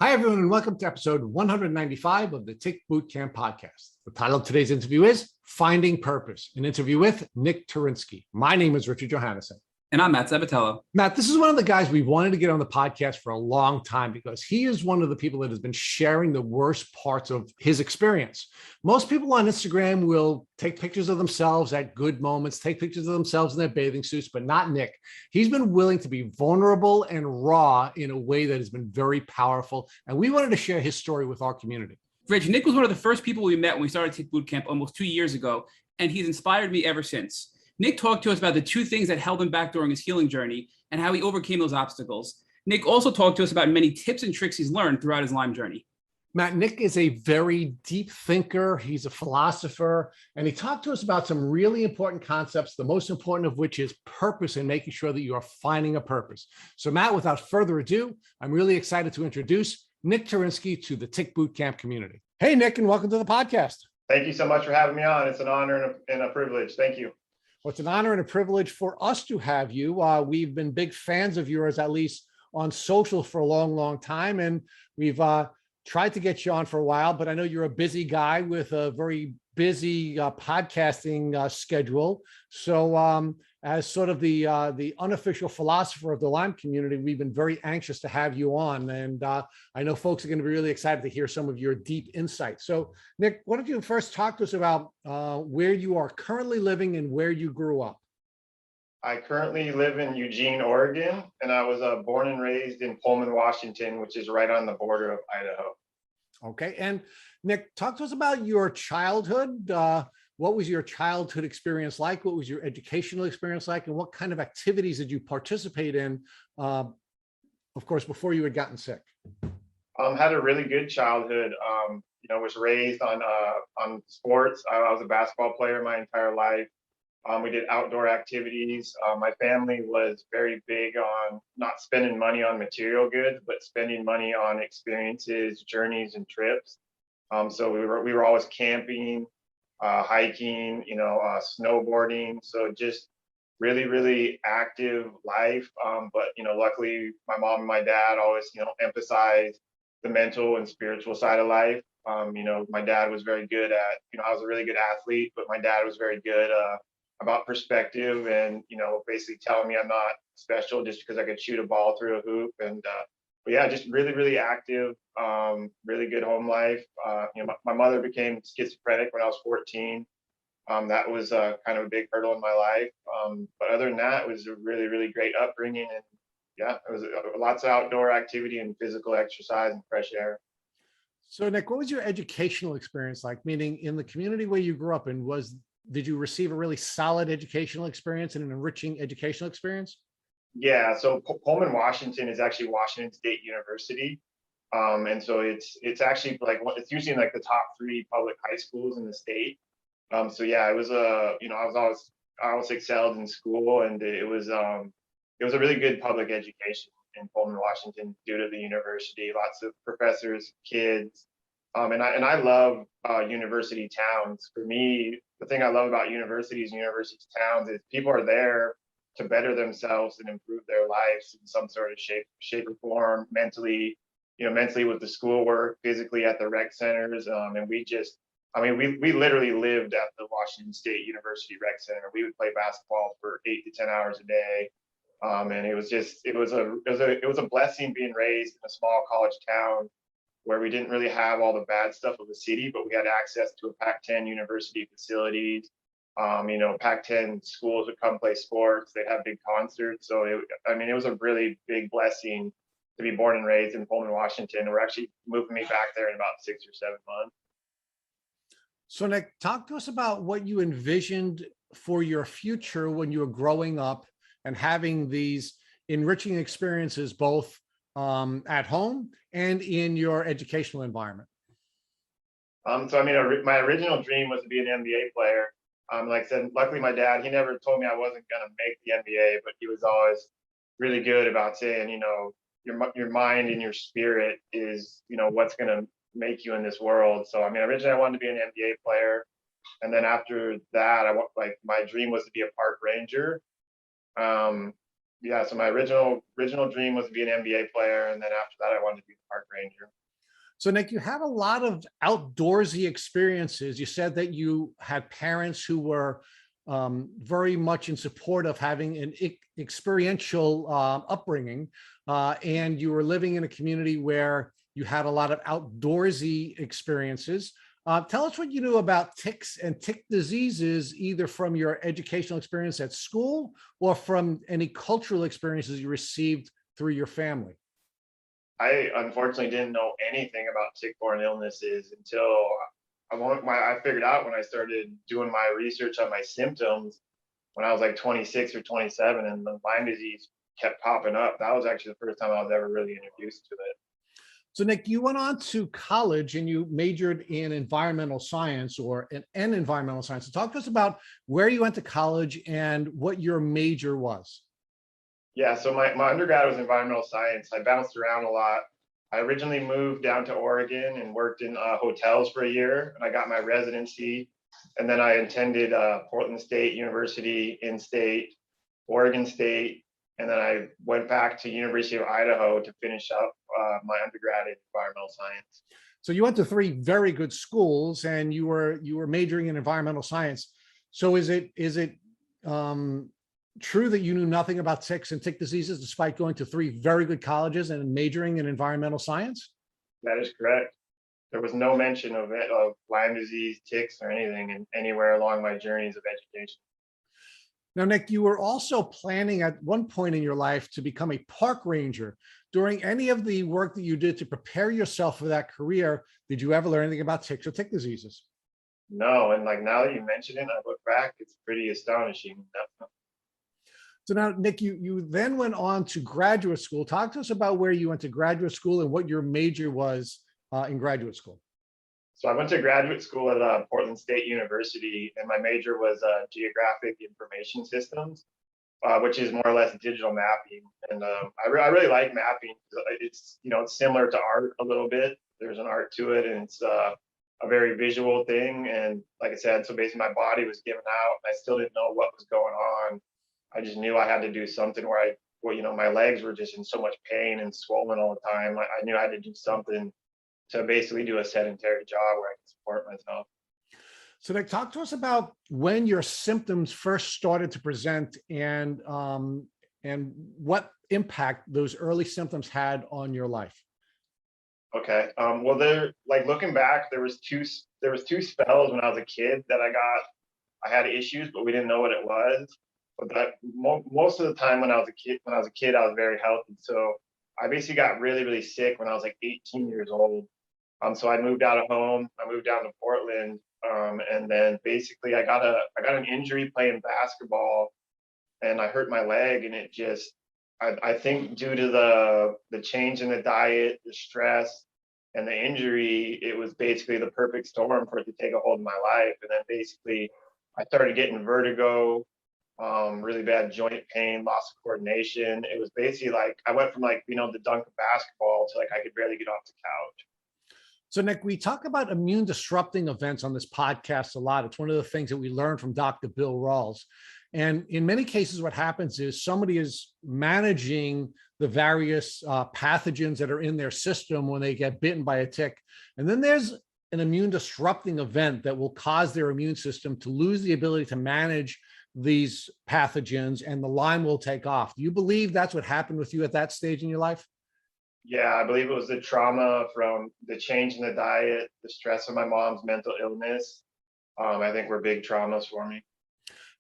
Hi, everyone, and welcome to episode 195 of the Tick Bootcamp podcast. The title of today's interview is Finding Purpose, an interview with Nic Turinski. My name is Richard Johannesson. And I'm Matt Sabatello. Matt, this is one of the guys we wanted to get on the podcast for a long time because he is one of the people that has been sharing the worst parts of his experience. Most people on Instagram will take pictures of themselves at good moments, take pictures of themselves in their bathing suits, but not Nic. He's been willing to be vulnerable and raw in a way that has been very powerful. And we wanted to share his story with our community. Rich, Nic was one of the first people we met when we started Tick Bootcamp almost 2 years ago, and he's inspired me ever since. Nic talked to us about the two things that held him back during his healing journey and how he overcame those obstacles. Nic also talked to us about many tips and tricks he's learned throughout his Lyme journey. Matt, Nic is a very deep thinker. He's a philosopher, and he talked to us about some really important concepts, the most important of which is purpose and making sure that you are finding a purpose. So Matt, without further ado, I'm really excited to introduce Nic Turinski to the Tick Bootcamp community. Hey, Nic, and welcome to the podcast. Thank you so much for having me on. It's an honor and a privilege. Thank you. Well, it's an honor and a privilege for us to have you. We've been big fans of yours, at least on social, for a long, long time. And we've tried to get you on for a while, but I know you're a busy guy with a very busy podcasting schedule. So as sort of the unofficial philosopher of the Lyme community, we've been very anxious to have you on. And I know folks are going to be really excited to hear some of your deep insights. So Nic, why don't you first talk to us about where you are currently living and where you grew up? I currently live in Eugene, Oregon, and I was born and raised in Pullman, Washington, which is right on the border of Idaho. Okay. And Nic, talk to us about your childhood. What was your childhood experience like? What was your educational experience like? And what kind of activities did you participate in, of course, before you had gotten sick? Had a really good childhood. Was raised on sports. I was a basketball player my entire life. We did outdoor activities. My family was very big on not spending money on material goods, but spending money on experiences, journeys, and trips. So we were always camping, hiking, snowboarding. So just really, really active life. But luckily, my mom and my dad always, emphasized the mental and spiritual side of life. My dad was very good at, I was a really good athlete, but my dad was very good about perspective and, basically telling me I'm not special just because I could shoot a ball through a hoop. And but yeah, just really, really active, really good home life. My mother became schizophrenic when I was 14. That was kind of a big hurdle in my life. But other than that, it was a really, really great upbringing. And yeah, it was lots of outdoor activity and physical exercise and fresh air. So Nic, what was your educational experience like? Meaning in the community where you grew up in, did you receive a really solid educational experience and an enriching educational experience? Yeah, so Pullman, Washington is actually Washington State University. And so it's actually it's usually in the top 3 public high schools in the state. So yeah, it was I always excelled in school, and it was a really good public education in Pullman, Washington, due to the university. Lots of professors, kids, and I love university towns. For me, the thing I love about universities and university towns is people are there to better themselves and improve their lives in some sort of shape or form, mentally with the schoolwork, physically at the rec centers. And we literally lived at the Washington State University Rec Center. We would play basketball for 8 to 10 hours a day. And it was a blessing being raised in a small college town where we didn't really have all the bad stuff of the city, but we had access to a Pac-10 university facilities. Pac-10 schools would come play sports. They'd have big concerts. So it was a really big blessing to be born and raised in Pullman, Washington. We're actually moving me back there in about 6 or 7 months. So Nic, talk to us about what you envisioned for your future when you were growing up and having these enriching experiences, both at home and in your educational environment. My original dream was to be an NBA player. Like I said, luckily my dad, he never told me I wasn't going to make the NBA, but he was always really good about saying, your mind and your spirit is, what's going to make you in this world. So, originally I wanted to be an NBA player. And then after that, my dream was to be a park ranger. Yeah, so my original dream was to be an NBA player, and then after that, I wanted to be a park ranger. So, Nick, you have a lot of outdoorsy experiences. You said that you had parents who were very much in support of having an experiential upbringing, and you were living in a community where you had a lot of outdoorsy experiences. Tell us what you knew about ticks and tick diseases, either from your educational experience at school or from any cultural experiences you received through your family. I unfortunately didn't know anything about tick-borne illnesses until I figured out when I started doing my research on my symptoms when I was like 26 or 27, and the Lyme disease kept popping up. That was actually the first time I was ever really introduced to it. So, Nick, you went on to college and you majored in environmental science or an environmental science. So talk to us about where you went to college and what your major was. Yeah, so my undergrad was environmental science. I bounced around a lot. I originally moved down to Oregon and worked in hotels for a year, and I got my residency. And then I attended Portland State University, in-state, Oregon State, and then I went back to University of Idaho to finish up my undergrad in environmental science. So you went to three very good schools and you were majoring in environmental science. So is it true that you knew nothing about ticks and tick diseases despite going to three very good colleges and majoring in environmental science? That is correct. There was no mention of it, of Lyme disease, ticks, or anything anywhere along my journeys of education. Now, Nick, you were also planning at one point in your life to become a park ranger. During any of the work that you did to prepare yourself for that career, did you ever learn anything about ticks or tick diseases? No, and like now that you mention it, I look back, it's pretty astonishing. So now, Nick, you then went on to graduate school. Talk to us about where you went to graduate school and what your major was in graduate school. So I went to graduate school at Portland State University, and my major was geographic information systems, which is more or less digital mapping. And I really like mapping. It's it's similar to art a little bit. There's an art to it, and it's a very visual thing. And like I said, so basically my body was giving out. I still didn't know what was going on. I just knew I had to do something where my legs were just in so much pain and swollen all the time. I knew I had to do something to basically do a sedentary job where I can support myself. So, Nick, talk to us about when your symptoms first started to present and what impact those early symptoms had on your life. Okay. Well, looking back, there was two spells when I was a kid that I had issues, but we didn't know what it was. But most of the time when I was a kid, I was very healthy. So I basically got really, really sick when I was like 18 years old. So I moved out of home. I moved down to Portland, and then basically I got an injury playing basketball, and I hurt my leg, and it just I think due to the change in the diet, the stress, and the injury, it was basically the perfect storm for it to take a hold of my life. And then basically I started getting vertigo, really bad joint pain, loss of coordination. It was basically like I went from the dunk of basketball to I could barely get off the couch. So, Nick, we talk about immune disrupting events on this podcast a lot. It's one of the things that we learned from Dr. Bill Rawls. And in many cases, what happens is somebody is managing the various pathogens that are in their system when they get bitten by a tick. And then there's an immune disrupting event that will cause their immune system to lose the ability to manage these pathogens, and the Lyme will take off. Do you believe that's what happened with you at that stage in your life? Yeah, I believe it was the trauma from the change in the diet, the stress of my mom's mental illness. I think were big traumas for me.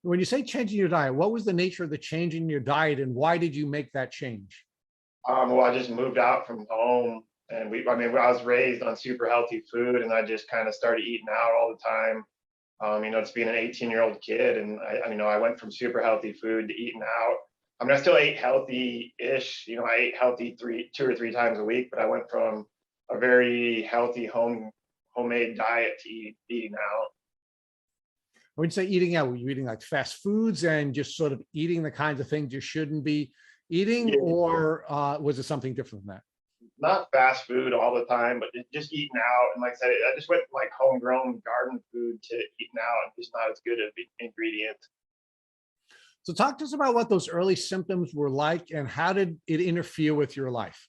When you say changing your diet, what was the nature of the change in your diet and why did you make that change? Well, I just moved out from home, and I was raised on super healthy food, and I just kind of started eating out all the time. It's being an 18-year-old kid, and I went from super healthy food to eating out. I still ate healthy-ish. I ate healthy 2 or 3 times a week, but I went from a very healthy homemade diet to eating out. When you say eating out, were you eating like fast foods and just sort of eating the kinds of things you shouldn't be eating, Yeah. Or was it something different than that? Not fast food all the time, but just eating out. And like I said, I just went from homegrown garden food to eating out, and just not as good of ingredients. So talk to us about what those early symptoms were like and how did it interfere with your life?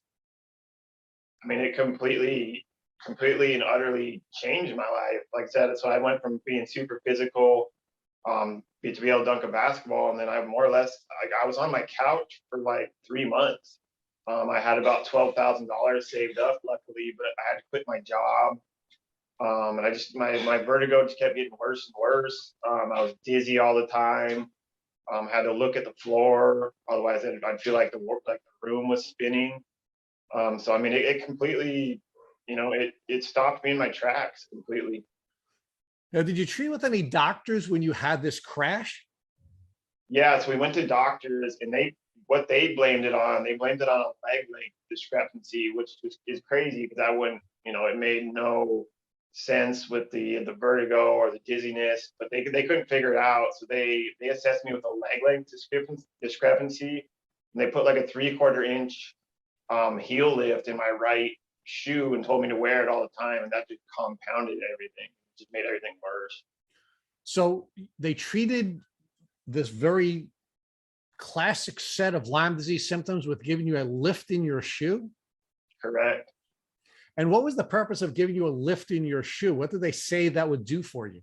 I mean, it completely and utterly changed my life. Like I said, so I went from being super physical, to be able to dunk a basketball, and then I more or less, like, I was on my couch for like 3 months. I had about $12,000 saved up, luckily, but I had to quit my job. And I just my vertigo just kept getting worse and worse. I was dizzy all the time. Had to look at the floor, otherwise I'd feel like the room was spinning. So I mean, it completely, it stopped me in my tracks completely. Now, did you treat with any doctors when you had this crash? Yeah, so we went to doctors, and they blamed it on, a leg length discrepancy, which is crazy because I wouldn't, it made no sense with the vertigo or the dizziness, but they couldn't figure it out. So they assessed me with a leg length discrepancy, and they put like a 3/4 inch heel lift in my right shoe and told me to wear it all the time, and that just compounded everything, just made everything worse. So they treated this very classic set of Lyme disease symptoms with giving you a lift in your shoe. Correct. And what was the purpose of giving you a lift in your shoe? What did they say that would do for you?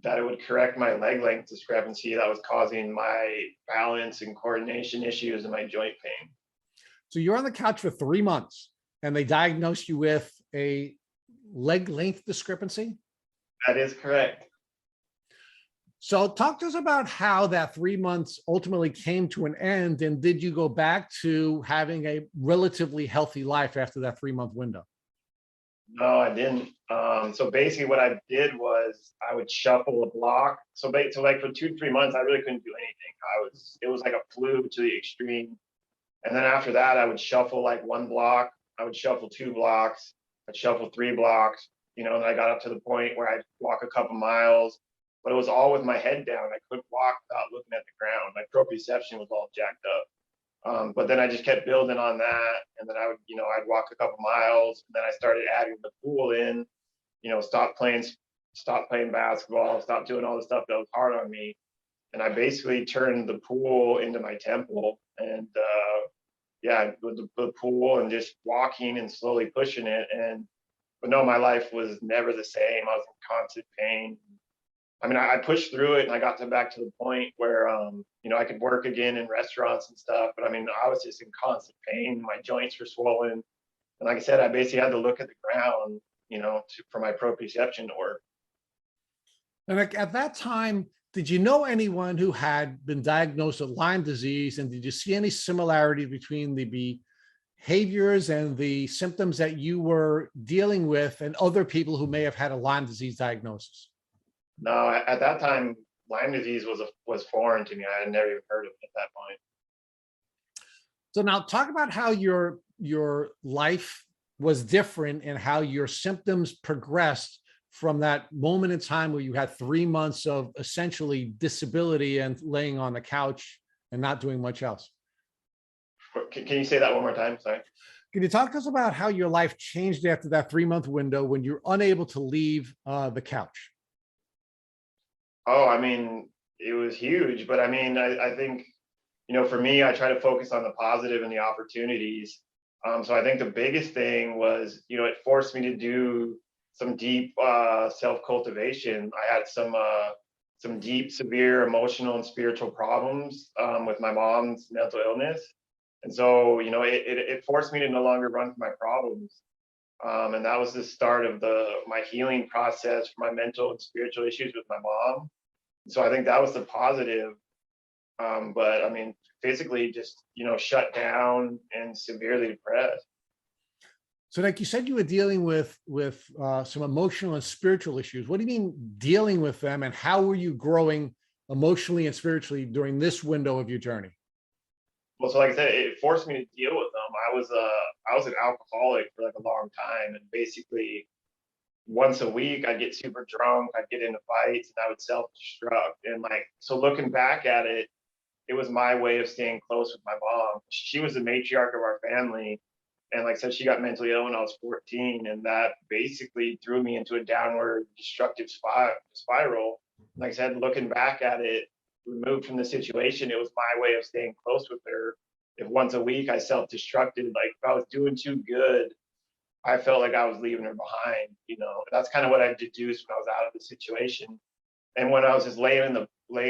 That it would correct my leg length discrepancy that was causing my balance and coordination issues and my joint pain. So you're on the couch for 3 months and they diagnosed you with a leg length discrepancy? That is correct. So talk to us about how that 3 months ultimately came to an end. And did you go back to having a relatively healthy life after that 3 month window? No, I didn't. So basically, what I did was I would shuffle a block. So like for 2 to 3 months, I really couldn't do anything. It was like a flu to the extreme. And then after that, I would shuffle like one block. I would shuffle 2 blocks. I'd shuffle 3 blocks. And I got up to the point where I'd walk a couple miles, but it was all with my head down. I couldn't walk without looking at the ground. My proprioception was all jacked up. But then I just kept building on that, and then I'd walk a couple miles, and then I started adding the pool in. Stop playing basketball, stop doing all the stuff that was hard on me, and I basically turned the pool into my temple. And yeah, with the pool and just walking and slowly pushing it. But no, my life was never the same. I was in constant pain. I mean, I pushed through it and I got back to the point where, I could work again in restaurants and stuff. But I mean, I was just in constant pain. My joints were swollen. And like I said, I basically had to look at the ground, for my proprioception to work. And at that time, did you know anyone who had been diagnosed with Lyme disease? And did you see any similarity between the behaviors and the symptoms that you were dealing with and other people who may have had a Lyme disease diagnosis? No, at that time, Lyme disease was foreign to me. I had never even heard of it at that point. So now talk about how your life was different and how your symptoms progressed from that moment in time where you had 3 months of essentially disability and laying on the couch and not doing much else. Can you say that one more time? Sorry. Can you talk to us about how your life changed after that 3 month window when you're unable to leave the couch? Oh, I mean, it was huge, but I mean, I think, for me, I try to focus on the positive and the opportunities. So I think the biggest thing was, it forced me to do some deep self-cultivation. I had some deep, severe emotional and spiritual problems with my mom's mental illness. And so, it forced me to no longer run from my problems. And that was the start of my healing process for my mental and spiritual issues with my mom. So I think that was the positive. But I mean, physically just, shut down and severely depressed. So like you said, you were dealing with some emotional and spiritual issues. What do you mean dealing with them, and how were you growing emotionally and spiritually during this window of your journey? Well, so like I said, it forced me to deal with them. I was an alcoholic for like a long time, and basically once a week I'd get super drunk, I'd get into fights, and I would self-destruct. And like, so looking back at it, it was my way of staying close with my mom. She was the matriarch of our family. And like I said, she got mentally ill when I was 14, and that basically threw me into a downward destructive spiral. Like I said, looking back at it, removed from the situation, it was my way of staying close with her. If once a week I self-destructed, like if I was doing too good, I felt like I was leaving her behind. That's kind of what I deduced when I was out of the situation. And when I was just laying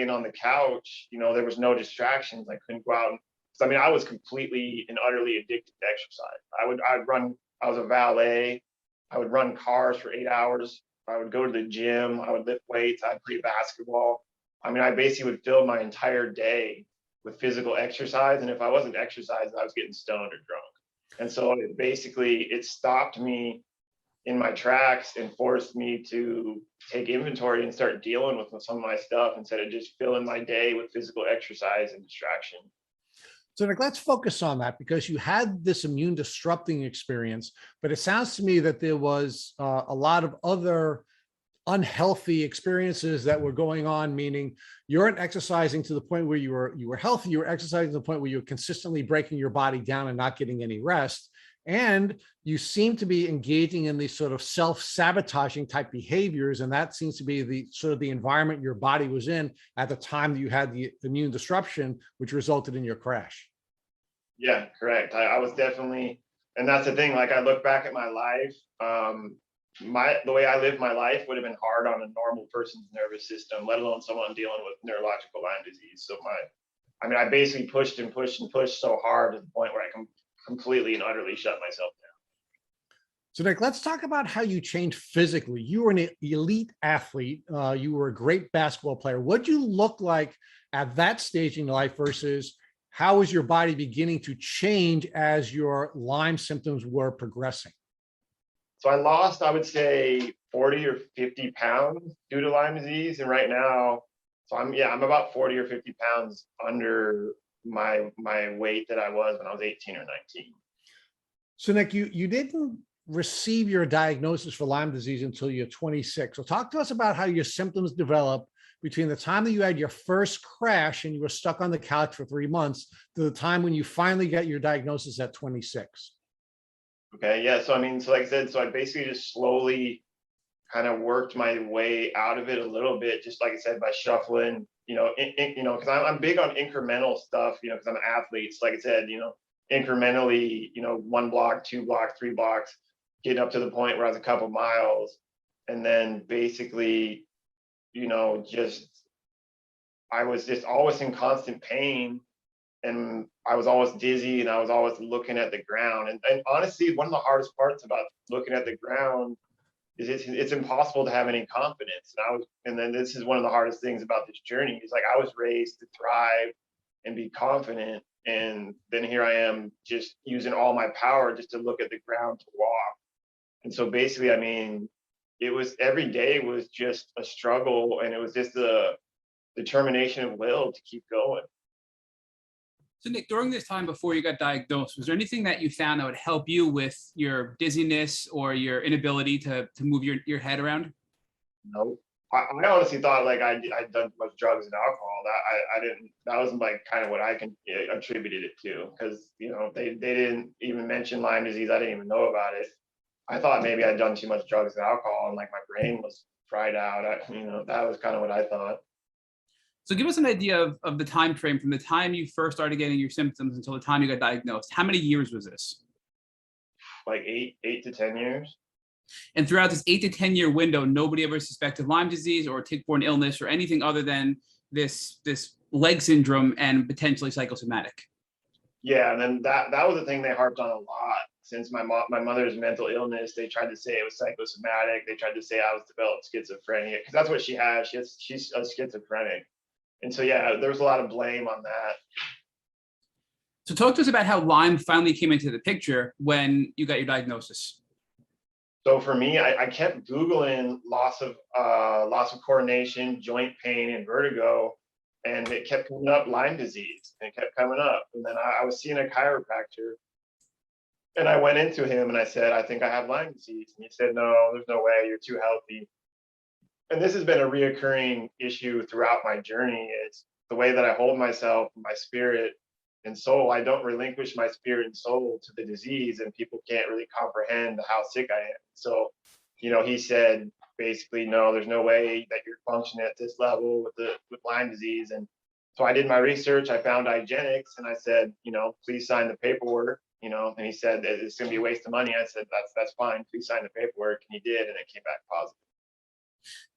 on the couch, there was no distractions. I couldn't go out. I mean, I was completely and utterly addicted to exercise. I'd run. I was a valet. I would run cars for 8 hours. I would go to the gym. I would lift weights. I'd play basketball. I mean, I basically would fill my entire day with physical exercise. And if I wasn't exercising, I was getting stoned or drunk. And so it stopped me in my tracks and forced me to take inventory and start dealing with some of my stuff instead of just filling my day with physical exercise and distraction. So Nick, let's focus on that, because you had this immune disrupting experience, but it sounds to me that there was a lot of other unhealthy experiences that were going on, meaning you weren't exercising to the point where you were healthy, you were exercising to the point where you were consistently breaking your body down and not getting any rest. And you seem to be engaging in these sort of self-sabotaging type behaviors. And that seems to be the sort of the environment your body was in at the time that you had the immune disruption, which resulted in your crash. Yeah, correct. I was definitely, and that's the thing, like I look back at my life, the way I lived my life would have been hard on a normal person's nervous system, let alone someone dealing with neurological Lyme disease. So I basically pushed and pushed and pushed so hard to the point where I completely and utterly shut myself down. So Nick, let's talk about how you changed physically. You were an elite athlete. You were a great basketball player. What'd you look like at that stage in life versus how was your body beginning to change as your Lyme symptoms were progressing? So I lost, I would say 40 or 50 pounds due to Lyme disease. And right now, I'm about 40 or 50 pounds under my weight that I was when I was 18 or 19. So Nick, you didn't receive your diagnosis for Lyme disease until you're 26. So talk to us about how your symptoms developed between the time that you had your first crash and you were stuck on the couch for 3 months to the time when you finally got your diagnosis at 26. Okay, yeah. So like I said, I basically just slowly kind of worked my way out of it a little bit, just like I said, by shuffling, because I'm big on incremental stuff, because I'm an athlete. So like I said, incrementally, 1 block, 2 blocks, 3 blocks, getting up to the point where I was a couple miles. And then basically, I was just always in constant pain, and I was always dizzy, and I was always looking at the ground. And honestly, one of the hardest parts about looking at the ground is it's impossible to have any confidence. And then this is one of the hardest things about this journey is like I was raised to thrive and be confident, and then here I am just using all my power just to look at the ground to walk. And so basically, it was every day was just a struggle, and it was just the determination of will to keep going. So Nick, during this time before you got diagnosed, was there anything that you found that would help you with your dizziness or your inability to move your head around? No, I honestly thought like I'd done too much drugs and alcohol. That I didn't. That wasn't like kind of what I can attributed it to, because they didn't even mention Lyme disease. I didn't even know about it. I thought maybe I'd done too much drugs and alcohol, and like my brain was fried out. That was kind of what I thought. So give us an idea of the time frame from the time you first started getting your symptoms until the time you got diagnosed. How many years was this? Like 8 to 10 years. And throughout this 8 to 10 year window, nobody ever suspected Lyme disease or tick-borne illness or anything other than this leg syndrome and potentially psychosomatic. Yeah, and then that was the thing they harped on a lot. Since my mother's mental illness, they tried to say it was psychosomatic. They tried to say I was developed schizophrenia, because that's what she has. She's a schizophrenic. And so, yeah, there was a lot of blame on that. So talk to us about how Lyme finally came into the picture when you got your diagnosis. So for me, I kept Googling loss of coordination, joint pain, and vertigo, and it kept coming up Lyme disease. And it kept coming up. And then I was seeing a chiropractor, and I went into him and I said, I think I have Lyme disease. And he said, no, there's no way, you're too healthy. And this has been a reoccurring issue throughout my journey. It's the way that I hold myself, my spirit and soul. I don't relinquish my spirit and soul to the disease, and people can't really comprehend how sick I am. So, he said basically, no, there's no way that you're functioning at this level with Lyme disease. And So I did my research, I found IGenics, and I said, please sign the paperwork, and he said that it's going to be a waste of money. I said, that's fine. Please sign the paperwork. And he did, and it came back positive.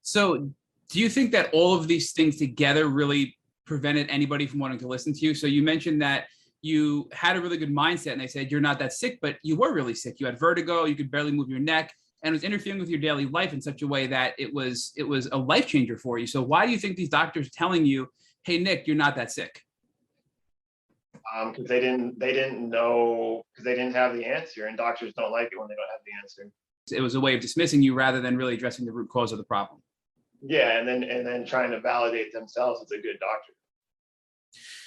So do you think that all of these things together really prevented anybody from wanting to listen to you? So you mentioned that you had a really good mindset and they said you're not that sick, but you were really sick. You had vertigo, you could barely move your neck, and it was interfering with your daily life in such a way that it was a life changer for you. So why do you think these doctors are telling you, hey, Nic, you're not that sick? Because they didn't know, because they didn't have the answer, and doctors don't like it when they don't have the answer. It was a way of dismissing you rather than really addressing the root cause of the problem. Yeah, and then trying to validate themselves as a good doctor.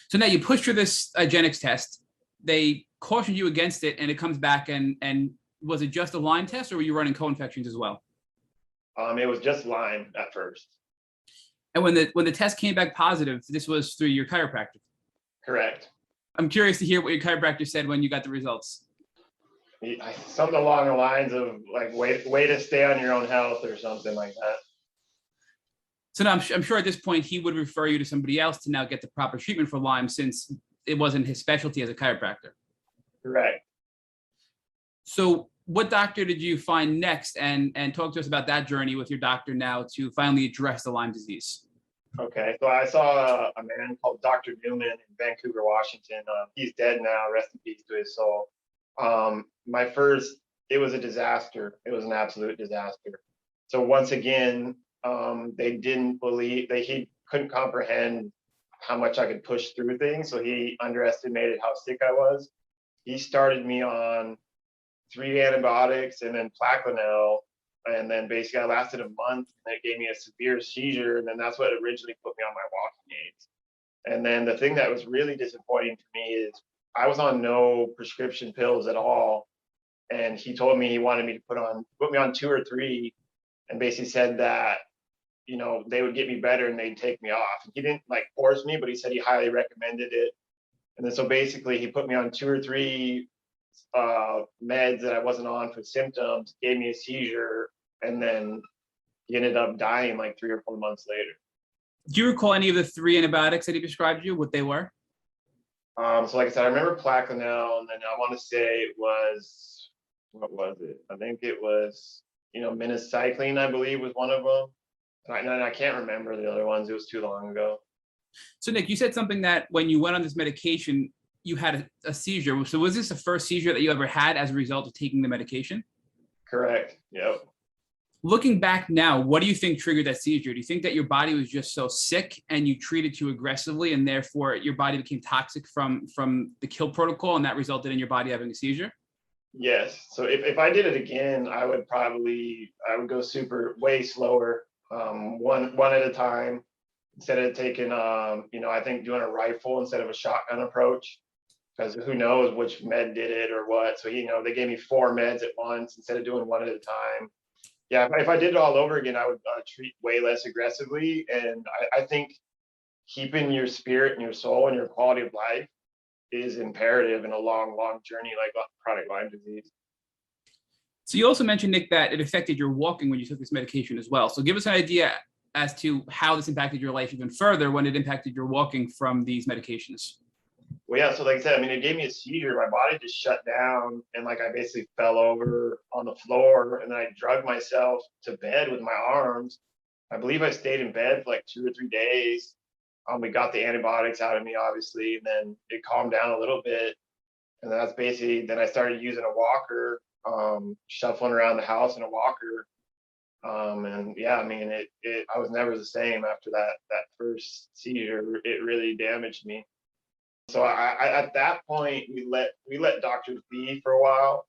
So now you pushed through this IGenics test. They cautioned you against it, and it comes back. And was it just a Lyme test, or were you running co-infections as well? It was just Lyme at first. And when the test came back positive, this was through your chiropractor. Correct. I'm curious to hear what your chiropractor said when you got the results. Something along the lines of like, way to stay on your own health or something like that. So now I'm sure at this point he would refer you to somebody else to now get the proper treatment for Lyme, since it wasn't his specialty as a chiropractor. Correct. So what doctor did you find next, and talk to us about that journey with your doctor now to finally address the Lyme disease? Okay, so I saw a man called Dr. Newman in Vancouver, Washington. He's dead now, rest in peace to his soul. It was a disaster. It was an absolute disaster. So once again, they didn't believe, he couldn't comprehend how much I could push through things. So he underestimated how sick I was. He started me on 3 antibiotics and then Plaquenil. And then basically I lasted a month, and it gave me a severe seizure. And then that's what originally put me on my walking aids. And then the thing that was really disappointing to me is I was on no prescription pills at all. And he told me he wanted me to put me on 2 or 3, and basically said that, they would get me better and they'd take me off. He didn't like force me, but he said he highly recommended it. And then so basically he put me on 2 or 3 meds that I wasn't on for symptoms, gave me a seizure, and then he ended up dying like 3 or 4 months later. Do you recall any of the 3 antibiotics that he prescribed you, what they were? So like I said, I remember Plaquenil, and then I want to say it was, what was it? I think it was, minocycline, I believe, was one of them. And I can't remember the other ones. It was too long ago. So Nic, you said something that when you went on this medication, you had a seizure. So was this the first seizure that you ever had as a result of taking the medication? Correct. Yep. Looking back now, what do you think triggered that seizure? Do you think that your body was just so sick and you treated too aggressively, and therefore your body became toxic from the kill protocol, and that resulted in your body having a seizure? Yes. So if I did it again, I would go way slower, one at a time, instead of taking, I think doing a rifle instead of a shotgun approach, because who knows which med did it or what. So, they gave me 4 meds at once instead of doing 1 at a time. Yeah, if I did it all over again, I would treat way less aggressively. And I think keeping your spirit and your soul and your quality of life is imperative in a long, long journey like chronic Lyme disease. So you also mentioned, Nic, that it affected your walking when you took this medication as well. So give us an idea as to how this impacted your life even further when it impacted your walking from these medications. Well, yeah, so like I said, it gave me a seizure. My body just shut down, and like I basically fell over on the floor, and then I drugged myself to bed with my arms. I believe I stayed in bed for like 2 or 3 days. We got the antibiotics out of me, obviously, and then it calmed down a little bit. And that's basically, then I started using a walker, shuffling around the house in a walker. And yeah, I was never the same after that first seizure. It really damaged me. So I at that point, we let doctors be for a while.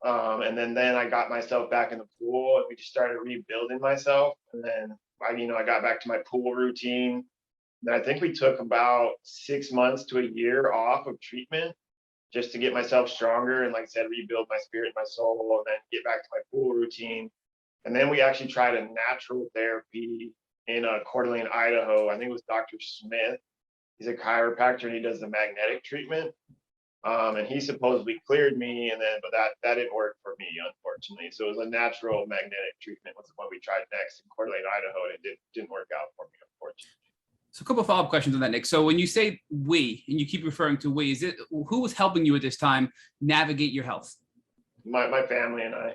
And then I got myself back in the pool, and we just started rebuilding myself. And then I got back to my pool routine. And I think we took about 6 months to a year off of treatment just to get myself stronger and, like I said, rebuild my spirit and my soul, and then get back to my pool routine. And then we actually tried a natural therapy in Coeur d'Alene, Idaho. I think it was Dr. Smith. He's a chiropractor, and he does the magnetic treatment. And he supposedly cleared me, but that didn't work for me, unfortunately. So it was a natural magnetic treatment was what we tried next in Coeur d'Alene, Idaho, and it didn't work out for me, unfortunately. So a couple of follow-up questions on that, Nick. So when you say we, and you keep referring to we, is it who was helping you at this time navigate your health? My family and I.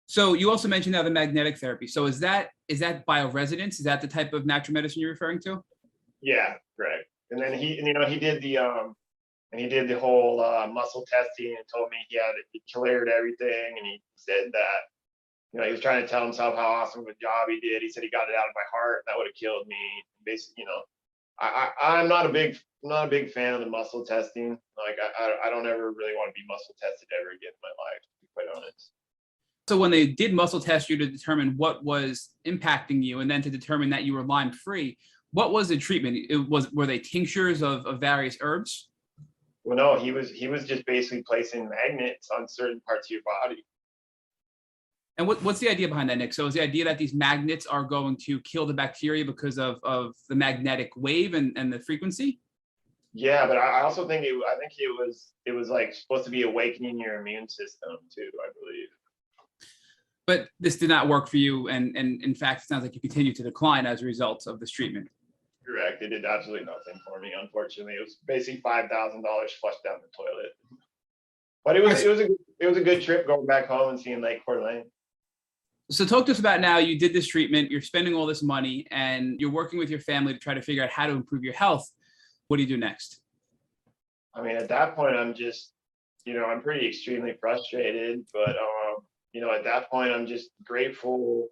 So you also mentioned now the magnetic therapy. So is that bioresonance? Is that the type of natural medicine you're referring to? Yeah, correct. And then he did the whole muscle testing and told me he cleared everything, and he said that he was trying to tell himself how awesome of a job he did. He said he got it out of my heart. That would have killed me. Basically, I'm not a big fan of the muscle testing. Like I don't ever really want to be muscle tested ever again in my life, to be quite honest. So when they did muscle test you to determine what was impacting you, and then to determine that you were Lyme free, what was the treatment? Were they tinctures of various herbs? Well, no, he was just basically placing magnets on certain parts of your body. And what's the idea behind that, Nick? So is the idea that these magnets are going to kill the bacteria because of the magnetic wave and the frequency? Yeah, but I also think it was like supposed to be awakening your immune system too, I believe. But this did not work for you, and in fact, it sounds like you continue to decline as a result of this treatment. Correct. It did absolutely nothing for me, unfortunately. It was basically $5,000 flushed down the toilet. But it was a good trip going back home and seeing Lake Coeur d'Alene. So talk to us about now. You did this treatment, you're spending all this money, and you're working with your family to try to figure out how to improve your health. What do you do next? I mean, at that point, I'm just, I'm pretty extremely frustrated, but at that point, I'm just grateful.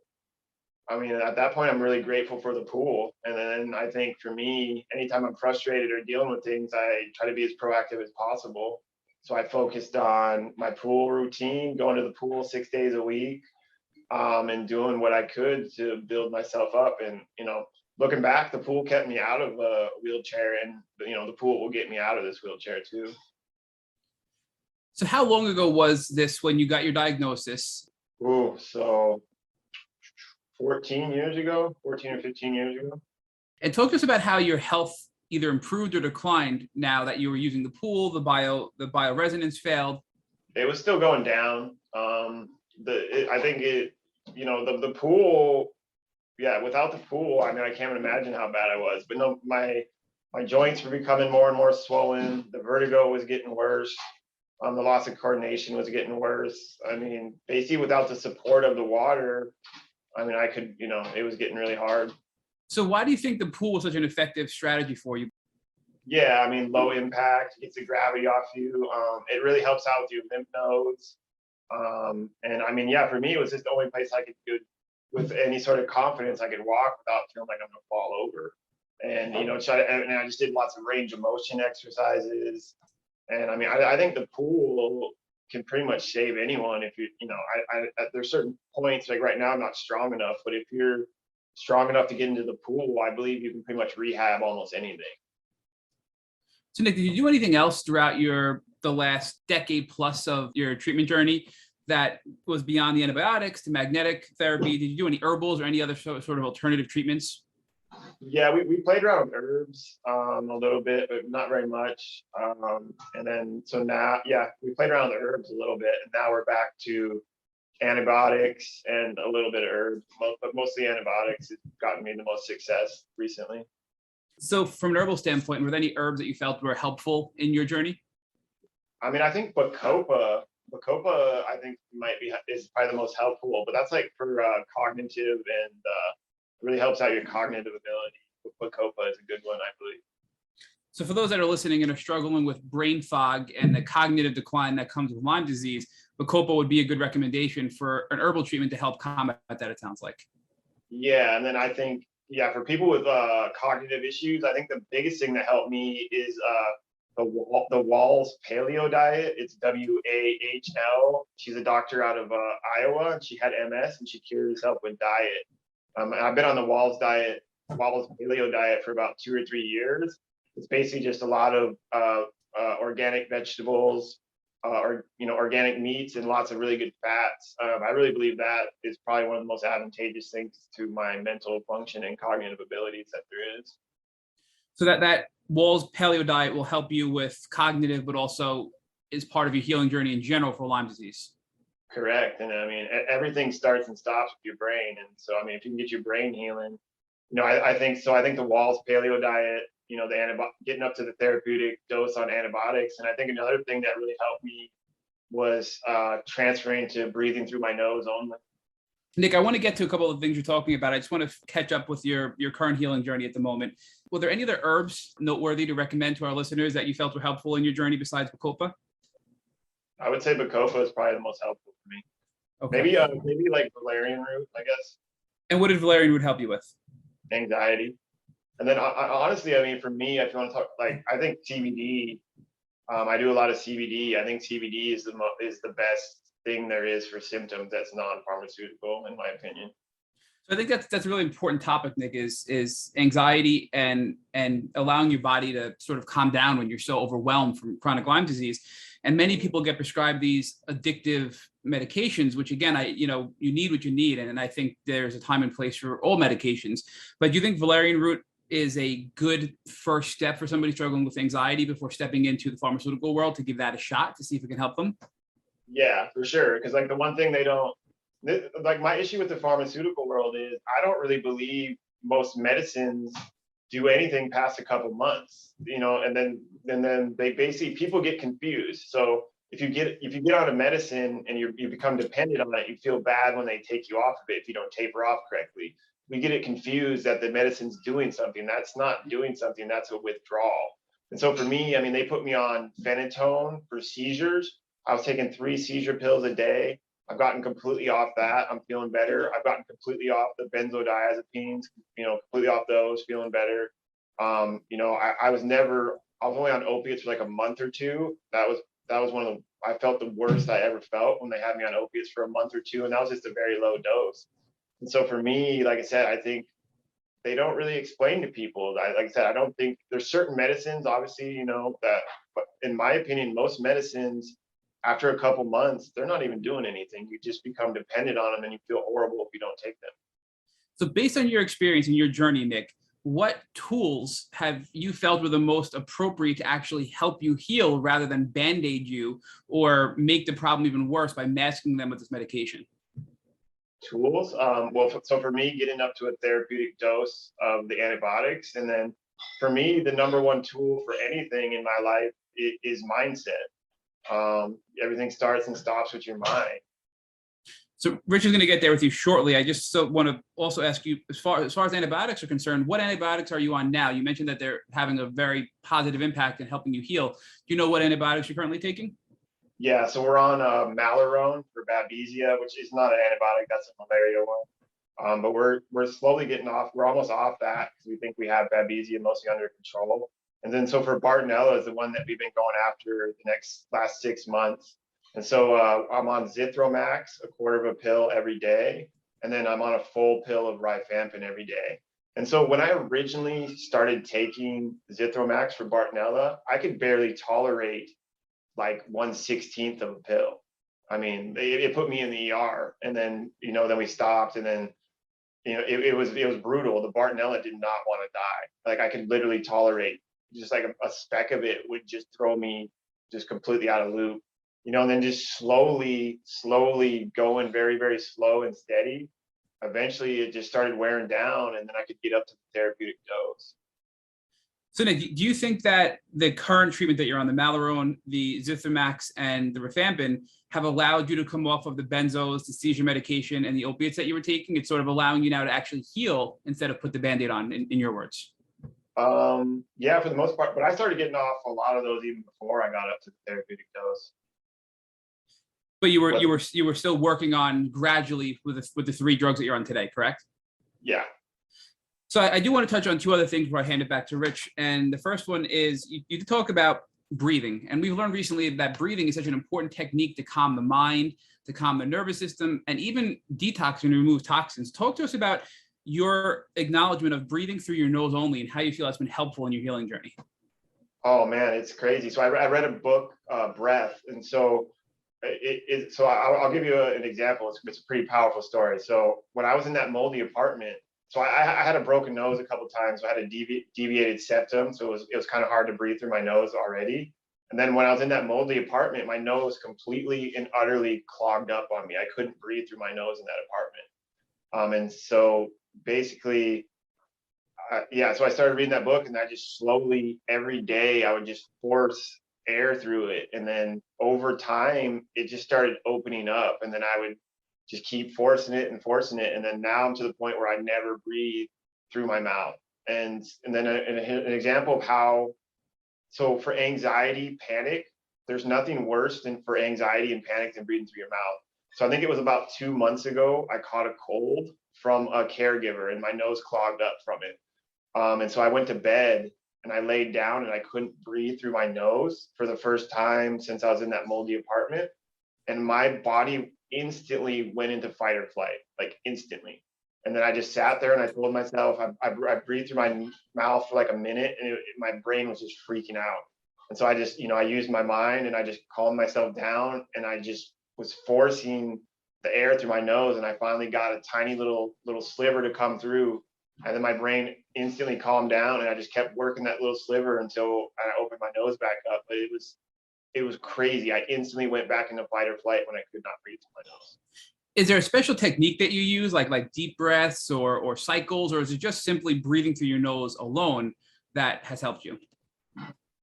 I mean, at that point, I'm really grateful for the pool. And then I think for me, anytime I'm frustrated or dealing with things, I try to be as proactive as possible. So I focused on my pool routine, going to the pool 6 days a week, and doing what I could to build myself up. And, looking back, the pool kept me out of a wheelchair, and, the pool will get me out of this wheelchair too. So how long ago was this when you got your diagnosis? Oh, so 14 or 15 years ago. And talk to us about how your health either improved or declined now that you were using the pool, the bioresonance failed. It was still going down. I think the pool, yeah, without the pool, I mean, I can't even imagine how bad I was. But no, my joints were becoming more and more swollen. The vertigo was getting worse. The loss of coordination was getting worse. I mean, basically without the support of the water, I mean, it was getting really hard. So why do you think the pool was such an effective strategy for you? Yeah, I mean, low impact, gets the gravity off you. It really helps out with your lymph nodes. And I mean, yeah, for me, it was just the only place I could do with any sort of confidence I could walk without feeling like I'm gonna fall over. And and I just did lots of range of motion exercises. And I mean, I think the pool can pretty much save anyone if there's certain points, like right now I'm not strong enough, but if you're strong enough to get into the pool, I believe you can pretty much rehab almost anything. So Nick, did you do anything else throughout the last decade plus of your treatment journey that was beyond the antibiotics, the magnetic therapy? Did you do any herbals or any other sort of alternative treatments? Yeah, we played around with herbs a little bit, but not very much. And then so now, yeah, we played around with herbs a little bit, and now we're back to antibiotics and a little bit of herbs, but mostly antibiotics has gotten me the most success recently. So from an herbal standpoint, were there any herbs that you felt were helpful in your journey? I mean, I think Bacopa, I think is probably the most helpful, but that's like for cognitive and really helps out your cognitive ability. Bacopa is a good one, I believe. So for those that are listening and are struggling with brain fog and the cognitive decline that comes with Lyme disease, Bacopa would be a good recommendation for an herbal treatment to help combat that, it sounds like. Yeah, and then I think, yeah, for people with cognitive issues, I think the biggest thing that helped me is the Wahls paleo diet. It's WAHL. She's a doctor out of Iowa, and she had MS, and she cured herself with diet. And I've been on the Wahls paleo diet for about 2 or 3 years. It's basically just a lot of organic vegetables, organic meats, and lots of really good fats. I really believe that is probably one of the most advantageous things to my mental function and cognitive abilities that there is. So that Wahls paleo diet will help you with cognitive, but also is part of your healing journey in general for Lyme disease. Correct. And I mean, everything starts and stops with your brain. And so, I mean, if you can get your brain healing, I think so. I think the Wall's paleo diet, getting up to the therapeutic dose on antibiotics. And I think another thing that really helped me was transferring to breathing through my nose only. Nic, I want to get to a couple of things you're talking about. I just want to catch up with your current healing journey at the moment. Were there any other herbs noteworthy to recommend to our listeners that you felt were helpful in your journey besides Bacopa? I would say Bacopa is probably the most helpful for me. Okay. Maybe like valerian root, I guess. And what did valerian root help you with? Anxiety. And then honestly, I mean, for me, if you want to talk, like, I think CBD, I do a lot of CBD. I think CBD is the best thing there is for symptoms that's non-pharmaceutical, in my opinion. So I think that's a really important topic, Nic, is anxiety and allowing your body to sort of calm down when you're so overwhelmed from chronic Lyme disease. And many people get prescribed these addictive medications, which again, you need what you need. And I think there's a time and place for all medications. But do you think valerian root is a good first step for somebody struggling with anxiety before stepping into the pharmaceutical world to give that a shot to see if it can help them? Yeah, for sure. Because like the one thing like my issue with the pharmaceutical world is I don't really believe most medicines do anything past a couple months, and then they basically, people get confused. So if you get on a medicine and you become dependent on it, you feel bad when they take you off of it if you don't taper off correctly. We get it confused that the medicine's doing something. That's not doing something, that's a withdrawal. And so for me, I mean, they put me on phenytoin for seizures. I was taking 3 seizure pills a day. I've gotten completely off that. I'm feeling better. I've gotten completely off the benzodiazepines, completely off those, feeling better. I was only on opiates for like a month or two. That was I felt the worst I ever felt when they had me on opiates for a month or two. And that was just a very low dose. And so for me, like I said, I think they don't really explain to people. Like I said, I don't think there's certain medicines, obviously, but in my opinion, most medicines, after a couple months, they're not even doing anything. You just become dependent on them and you feel horrible if you don't take them. So based on your experience and your journey, Nic, what tools have you felt were the most appropriate to actually help you heal rather than band-aid you or make the problem even worse by masking them with this medication? Tools? So for me, getting up to a therapeutic dose of the antibiotics. And then for me, the number one tool for anything in my life is mindset. Everything starts and stops with your mind. So Rich is going to get there with you shortly. I just want to also ask you, as far as antibiotics are concerned, what antibiotics are you on now? You mentioned that they're having a very positive impact in helping you heal. Do you know what antibiotics you're currently taking? Yeah, so we're on Malarone for Babesia, which is not an antibiotic, that's a malaria one. But we're slowly getting off. We're almost off that because we think we have Babesia mostly under control. And then so for Bartonella is the one that we've been going after the last 6 months. And so I'm on Zithromax, a quarter of a pill every day. And then I'm on a full pill of rifampin every day. And so when I originally started taking Zithromax for Bartonella, I could barely tolerate like 1/16 of a pill. I mean, it put me in the ER, and then, then we stopped, and then, it was brutal. The Bartonella did not want to die. Like I could literally tolerate just like a speck of it would just throw me just completely out of loop, and then just slowly going very, very slow and steady. Eventually it just started wearing down, and then I could get up to the therapeutic dose. So Nic, do you think that the current treatment that you're on, the Malarone, the Zithromax, and the rifampin, have allowed you to come off of the benzos, the seizure medication, and the opiates that you were taking? It's sort of allowing you now to actually heal instead of put the Band-Aid on, in your words. Yeah, for the most part, but I started getting off a lot of those even before I got up to the therapeutic dose. But you were still working on gradually with the 3 drugs that you're on today, correct? Yeah. So I do want to touch on 2 other things before I hand it back to Rich. And the first one is you talk about breathing. And we've learned recently that breathing is such an important technique to calm the mind, to calm the nervous system, and even detox and remove toxins. Talk to us about your acknowledgement of breathing through your nose only and how you feel that's been helpful in your healing journey. Oh man, it's crazy. So I read a book, Breath. And so I'll give you an example. It's a pretty powerful story. So when I was in that moldy apartment, so I had a broken nose a couple of times. So I had a deviated septum. So it was kind of hard to breathe through my nose already. And then when I was in that moldy apartment, my nose completely and utterly clogged up on me. I couldn't breathe through my nose in that apartment. And so basically yeah, so I started reading that book, and I just slowly every day I would just force air through it, and then over time it just started opening up, and then I would just keep forcing it, and then now I'm to the point where I never breathe through my mouth. And then an example of how, so for anxiety, panic, there's nothing worse than for anxiety and panic than breathing through your mouth. So I think it was about 2 months ago, I caught a cold from a caregiver, and my nose clogged up from it. And so I went to bed and I laid down and I couldn't breathe through my nose for the first time since I was in that moldy apartment. And my body instantly went into fight or flight, like instantly. And then I just sat there and I told myself, I breathed through my mouth for like a minute, and my brain was just freaking out. And so I just, I used my mind and I just calmed myself down, and I just was forcing the air through my nose, and I finally got a tiny little sliver to come through. And then my brain instantly calmed down, and I just kept working that little sliver until I opened my nose back up. But it was crazy. I instantly went back into fight or flight when I could not breathe through my nose. Is there a special technique that you use, like deep breaths or cycles, or is it just simply breathing through your nose alone that has helped you?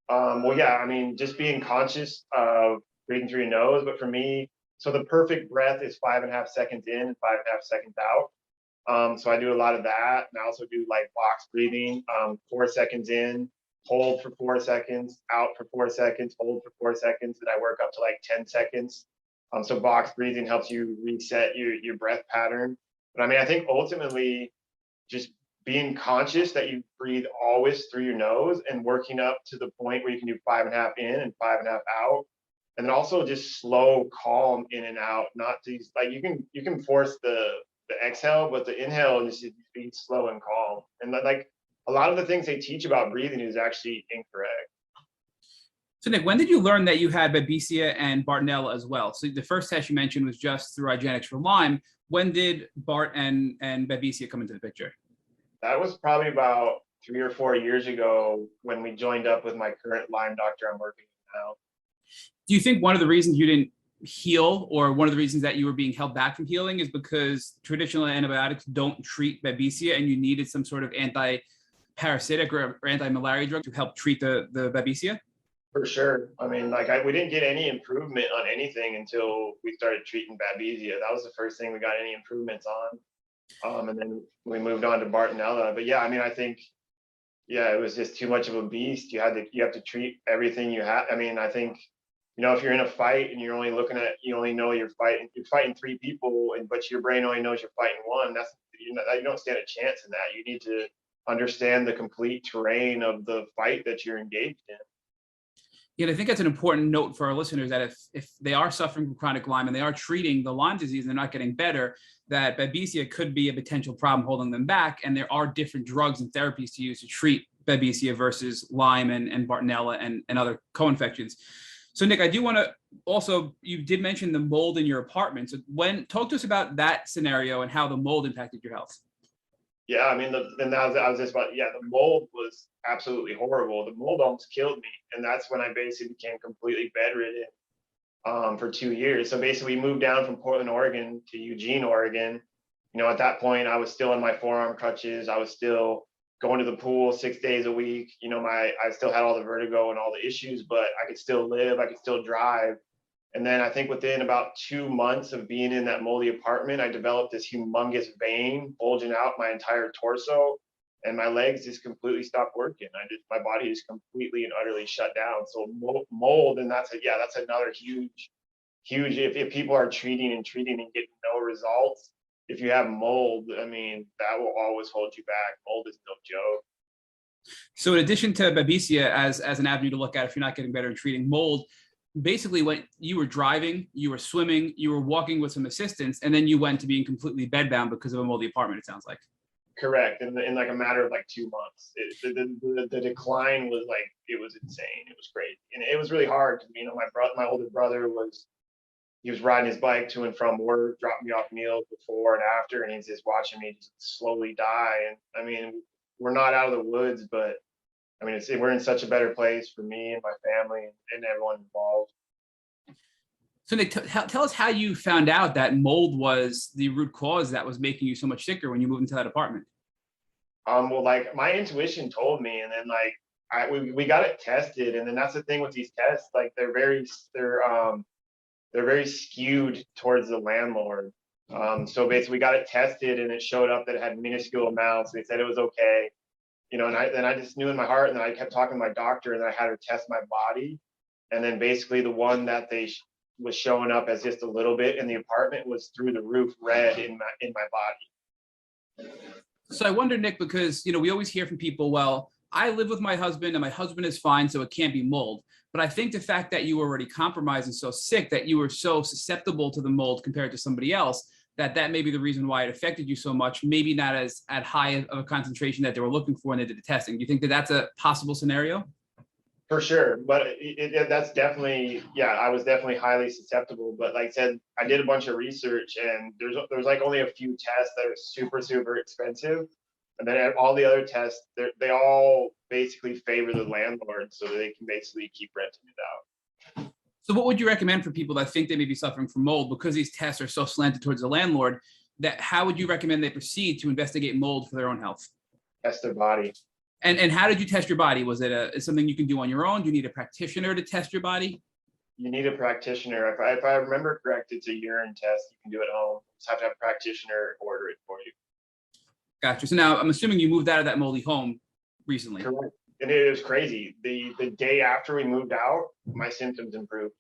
Well, yeah, I mean, just being conscious of breathing through your nose. But for me, so the perfect breath is 5.5 seconds in and 5.5 seconds out. So I do a lot of that. And I also do like box breathing, 4 seconds in, hold for 4 seconds, out for 4 seconds, hold for 4 seconds. And I work up to like 10 seconds. So box breathing helps you reset your breath pattern. But I mean, I think ultimately just being conscious that you breathe always through your nose and working up to the point where you can do 5.5 in and 5.5 out. And then also just slow, calm in and out, not these, like you can force the exhale, but the inhale just be slow and calm. And like a lot of the things they teach about breathing is actually incorrect. So Nic, when did you learn that you had Babesia and Bartonella as well? So the first test you mentioned was just through IGeneX for Lyme. When did Bart and Babesia come into the picture? That was probably about 3 or 4 years ago when we joined up with my current Lyme doctor I'm working with now. Do you think one of the reasons you didn't heal, or one of the reasons that you were being held back from healing, is because traditional antibiotics don't treat Babesia and you needed some sort of anti-parasitic or anti-malaria drug to help treat the Babesia? For sure. I mean, like we didn't get any improvement on anything until we started treating Babesia. That was the first thing we got any improvements on. And then we moved on to Bartonella. But yeah, I mean, I think, yeah, it was just too much of a beast. You have to treat everything you have. I mean, I think, if you're in a fight and you're only looking at, you only know you're fighting 3 people, but your brain only knows you're fighting 1. You don't stand a chance in that. You need to understand the complete terrain of the fight that you're engaged in. Yeah, I think that's an important note for our listeners, that if they are suffering from chronic Lyme and they are treating the Lyme disease and they're not getting better, that Babesia could be a potential problem holding them back. And there are different drugs and therapies to use to treat Babesia versus Lyme and Bartonella and other co-infections. So Nic, I do want to also, you did mention the mold in your apartment. So talk to us about that scenario and how the mold impacted your health. Yeah, I mean, I was just about, the mold was absolutely horrible. The mold almost killed me. And that's when I basically became completely bedridden for 2 years. So basically we moved down from Portland, Oregon to Eugene, Oregon. At that point I was still in my forearm crutches. I was still going to the pool 6 days a week. I still had all the vertigo and all the issues, but I could still live, I could still drive. And then I think within about 2 months of being in that moldy apartment, I developed this humongous vein bulging out my entire torso, and my legs just completely stopped working. My body just completely and utterly shut down. So mold, and that's another huge, if people are treating and getting no results, if you have mold, I mean, that will always hold you back. Mold is no joke. So in addition to Babesia as an avenue to look at if you're not getting better and treating mold, basically when you were driving, you were swimming, you were walking with some assistance, and then you went to being completely bedbound because of a moldy apartment, it sounds like. Correct. In like a matter of like 2 months, the decline was like, it was insane. It was crazy. And it was really hard because, my older brother was riding his bike to and from work, dropping me off meals before and after, and he's just watching me just slowly die. And I mean, we're not out of the woods, but I mean, we're in such a better place for me and my family and everyone involved. So Nic, tell us how you found out that mold was the root cause that was making you so much sicker when you moved into that apartment. Well, like my intuition told me, and then like we got it tested, and then that's the thing with these tests, like they're very skewed towards the landlord. So basically, we got it tested, and it showed up that it had minuscule amounts. They said it was okay, you know, and I just knew in my heart, and then I kept talking to my doctor, and then I had her test my body, and then basically the one that was showing up as just a little bit in the apartment was through the roof red in my body. So I wonder, Nick, because we always hear from people, well, I live with my husband and my husband is fine, so it can't be mold. But I think the fact that you were already compromised and so sick that you were so susceptible to the mold compared to somebody else, that may be the reason why it affected you so much, maybe not as at high of a concentration that they were looking for when they did the testing. Do you think that that's a possible scenario? For sure, but that's definitely, yeah, I was definitely highly susceptible. But like I said, I did a bunch of research, and there's like only a few tests that are super expensive, and then all the other tests, they all basically favor the landlord, so that they can basically keep renting it out. So what would you recommend for people that think they may be suffering from mold because these tests are so slanted towards the landlord? That how would you recommend they proceed to investigate mold for their own health? Test their body. And how did you test your body? Was it something you can do on your own? Do you need a practitioner to test your body? You need a practitioner. If I remember correct, it's a urine test. You can do it at home. You just have to have a practitioner order it for you. Gotcha. So now I'm assuming you moved out of that moldy home recently. Correct. And it was crazy. The day after we moved out, my symptoms improved.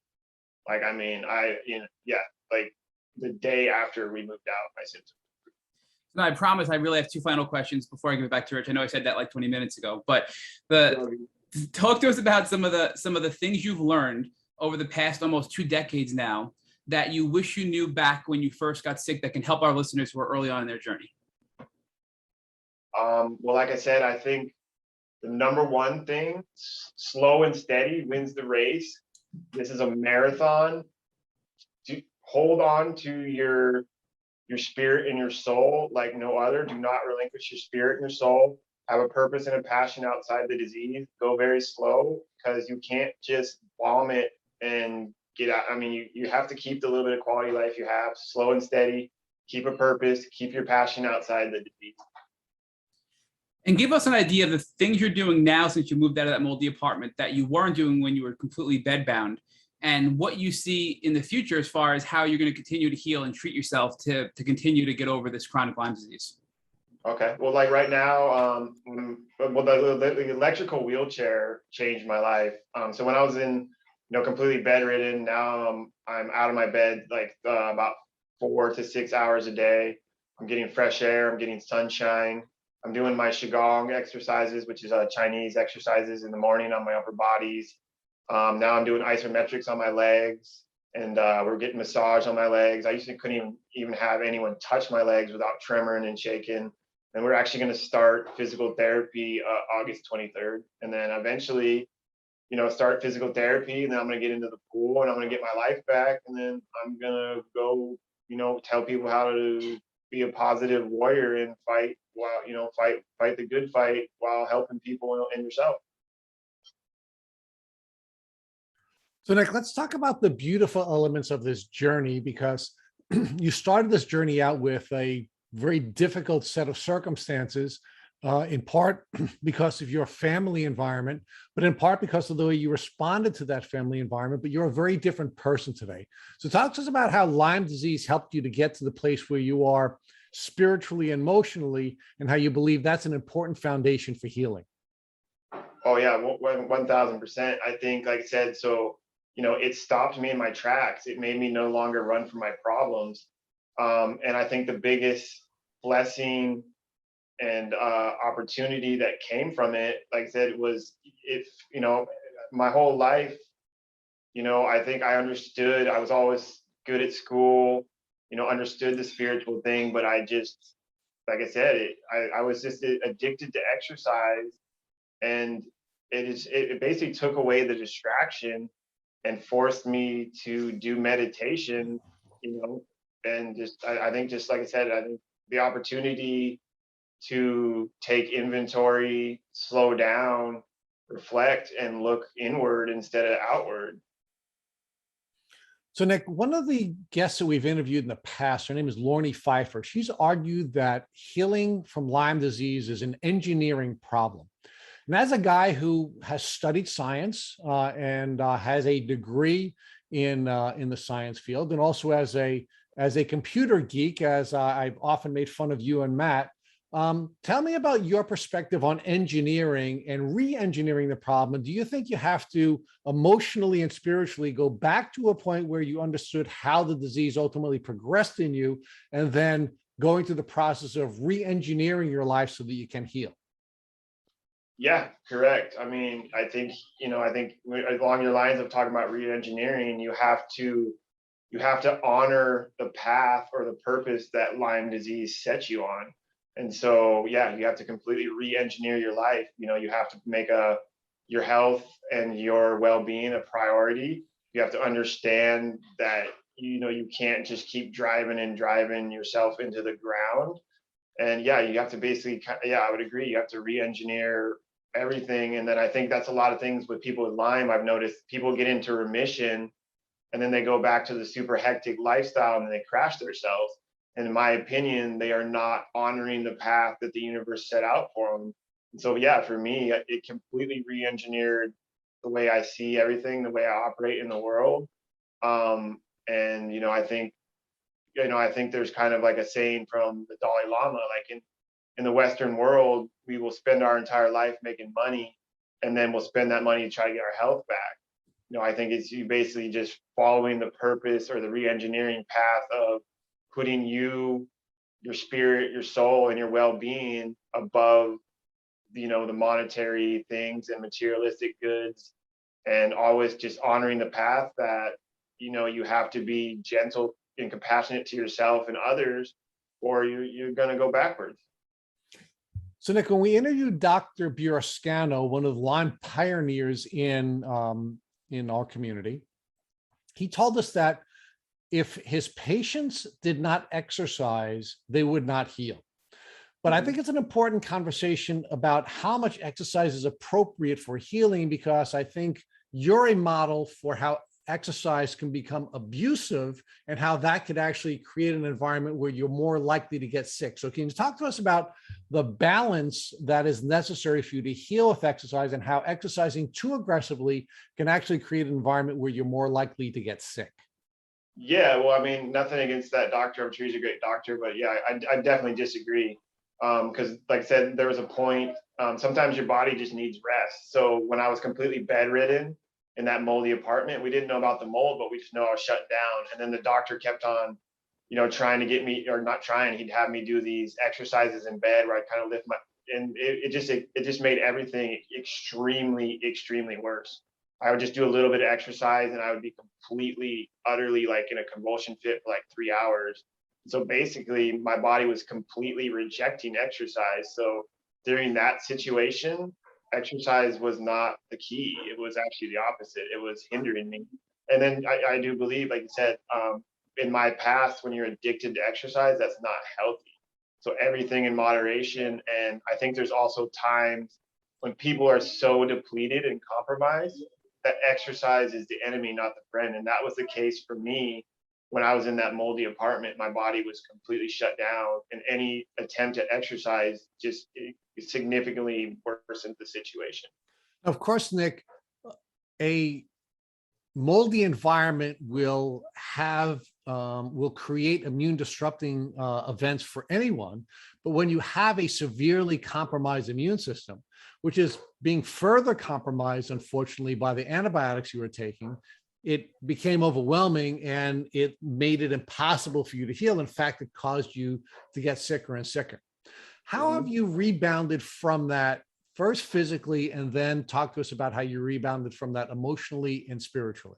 Like, I mean, like the day after we moved out, my symptoms. No, I promise I really have two final questions before I give it back to Rich. I know I said that like 20 minutes ago, but talk to us about some of the things you've learned over the past almost 2 decades now that you wish you knew back when you first got sick that can help our listeners who are early on in their journey. Well, like I said, I think the number one thing, slow and steady wins the race. This is a marathon. Hold on to your spirit and your soul like no other. Do not relinquish your spirit and your soul. Have a purpose and a passion outside the disease. Go very slow, because you can't just bomb it and get out. I mean, you have to keep the little bit of quality life you have. Slow and steady. Keep a purpose. Keep your passion outside the disease. And give us an idea of the things you're doing now since you moved out of that moldy apartment that you weren't doing when you were completely bedbound, and what you see in the future as far as how you're going to continue to heal and treat yourself to continue to get over this chronic Lyme disease. Okay. Well, like right now, the electrical wheelchair changed my life. So when I was completely bedridden, now I'm out of my bed like about 4 to 6 hours a day. I'm getting fresh air. I'm getting sunshine. I'm doing my Qigong exercises, which is Chinese exercises in the morning on my upper bodies. Now I'm doing isometrics on my legs, and we're getting massage on my legs. I used to couldn't even have anyone touch my legs without tremoring and shaking. And we're actually going to start physical therapy August 23rd, and then eventually, start physical therapy. And then I'm going to get into the pool, and I'm going to get my life back, and then I'm going to go, tell people how to be a positive warrior and fight while fight the good fight while helping people and yourself. So Nick, let's talk about the beautiful elements of this journey, because you started this journey out with a very difficult set of circumstances, in part because of your family environment, but in part because of the way you responded to that family environment. But you're a very different person today. So talk to us about how Lyme disease helped you to get to the place where you are spiritually and emotionally, and how you believe that's an important foundation for healing. Oh yeah, 1000%. I think, like I said, so it stopped me in my tracks. It made me no longer run from my problems. And I think the biggest blessing and opportunity that came from it, like I said, was my whole life, I think I understood. I was always good at school, understood the spiritual thing, but I just, like I said, I was just addicted to exercise, and it basically took away the distraction and forced me to do meditation, and I think, just like I said, I think the opportunity to take inventory, slow down, reflect, and look inward instead of outward. So, Nick, one of the guests that we've interviewed in the past, her name is Lorne Pfeiffer. She's argued that healing from Lyme disease is an engineering problem. And as a guy who has studied science and has a degree in the science field, and also as a computer geek, as I've often made fun of you and Matt, tell me about your perspective on engineering and re-engineering the problem. Do you think you have to emotionally and spiritually go back to a point where you understood how the disease ultimately progressed in you, and then going through the process of re-engineering your life so that you can heal? Yeah, correct. I mean, I think along your lines of talking about re-engineering, you have to honor the path or the purpose that Lyme disease sets you on. And so, yeah, you have to completely re-engineer your life. You have to make your health and your well-being a priority. You have to understand that, you can't just keep driving and driving yourself into the ground. And yeah, you have to basically, yeah, I would agree. You have to re-engineer everything. And then I think that's a lot of things with people with Lyme. I've noticed people get into remission and then they go back to the super hectic lifestyle and they crash themselves. And in my opinion, they are not honoring the path that the universe set out for them. And so, yeah, for me, it completely re-engineered the way I see everything, the way I operate in the world. And I think there's kind of like a saying from the Dalai Lama, like in the Western world, we will spend our entire life making money, and then we'll spend that money to try to get our health back. I think it's you basically just following the purpose or the re-engineering path of putting your spirit, your soul, and your well-being above, the monetary things and materialistic goods, and always just honoring the path that, you have to be gentle and compassionate to yourself and others, or you're going to go backwards. So, Nick, when we interviewed Dr. Burascano, one of the Lyme pioneers in our community, he told us that if his patients did not exercise, they would not heal. But I think it's an important conversation about how much exercise is appropriate for healing, because I think you're a model for how exercise can become abusive and how that could actually create an environment where you're more likely to get sick. So can you talk to us about the balance that is necessary for you to heal with exercise, and how exercising too aggressively can actually create an environment where you're more likely to get sick? Yeah, well, I mean, nothing against that doctor. I'm sure he's a great doctor, but yeah, I definitely disagree. Because, like I said, there was a point. Sometimes your body just needs rest. So when I was completely bedridden in that moldy apartment, we didn't know about the mold, but we just know I was shut down. And then the doctor kept on, trying to get me, or not trying. He'd have me do these exercises in bed where I kind of lift my, and it just made everything extremely, extremely worse. I would just do a little bit of exercise and I would be completely, utterly like in a convulsion fit for like 3 hours. So basically, my body was completely rejecting exercise. So during that situation, exercise was not the key. It was actually the opposite. It was hindering me. And then I do believe, like you said, in my past, when you're addicted to exercise, that's not healthy. So everything in moderation. And I think there's also times when people are so depleted and compromised that exercise is the enemy, not the friend. And that was the case for me when I was in that moldy apartment. My body was completely shut down, and any attempt at exercise just significantly worsened the situation. Of course, Nick, a moldy environment will create immune disrupting events for anyone. But when you have a severely compromised immune system, which is being further compromised, unfortunately, by the antibiotics you were taking, it became overwhelming and it made it impossible for you to heal. In fact, it caused you to get sicker and sicker. How have you rebounded from that, first physically, and then talk to us about how you rebounded from that emotionally and spiritually?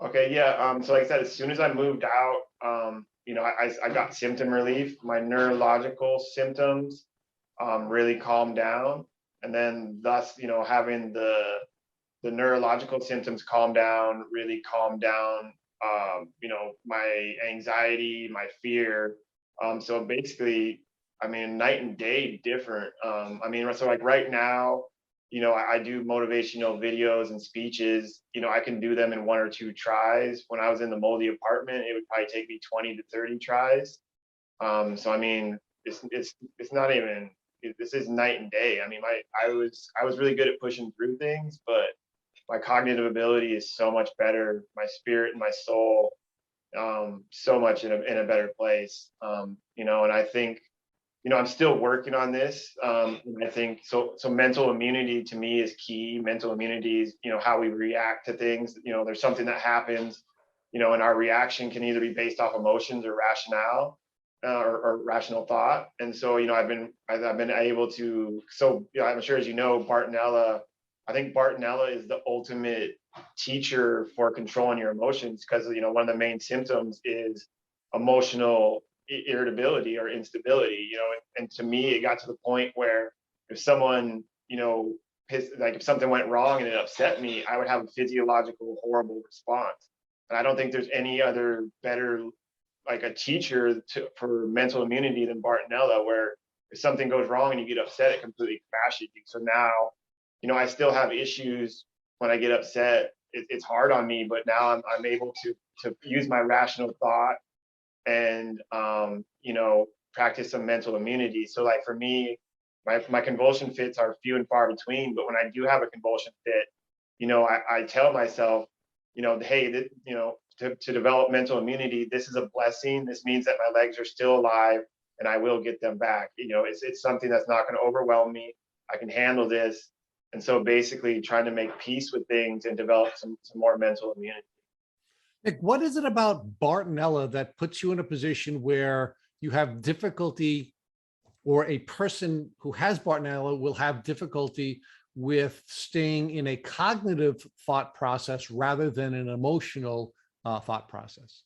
Okay, yeah. So like I said, as soon as I moved out, I got symptom relief. My neurological symptoms really calmed down, and then thus, having the neurological symptoms calm down really calmed down, my anxiety, my fear. So basically, I mean, night and day different. So like right now, I do motivational videos and speeches. I can do them in 1 or 2 tries. When I was in the moldy apartment, it would probably take me 20 to 30 tries. So I mean, it's not even. This is night and day. I mean, I was really good at pushing through things, but my cognitive ability is so much better. My spirit and my soul, so much in a better place. And I think I'm still working on this. I think so. So mental immunity to me is key. Mental immunity is, how we react to things. There's something that happens, and our reaction can either be based off emotions or rationale, or rational thought. And so, I've been able to. So, I'm sure as Bartonella. I think Bartonella is the ultimate teacher for controlling your emotions because one of the main symptoms is emotional irritability or instability, and to me it got to the point where if someone, if something went wrong and it upset me, I would have a physiological horrible response. And I don't think there's any other better like a teacher for mental immunity than Bartonella, where if something goes wrong and you get upset, it completely crashes you. So now, I still have issues when I get upset. It's hard on me, but now I'm able to use my rational thought and practice some mental immunity. So like for me, my convulsion fits are few and far between, but when I do have a convulsion fit, I tell myself, hey, to develop mental immunity, this is a blessing. This means that my legs are still alive and I will get them back. It's something that's not going to overwhelm me. I can handle this. And so basically trying to make peace with things and develop some more mental immunity. Nick, what is it about Bartonella that puts you in a position where you have difficulty, or a person who has Bartonella will have difficulty with staying in a cognitive thought process rather than an emotional thought process?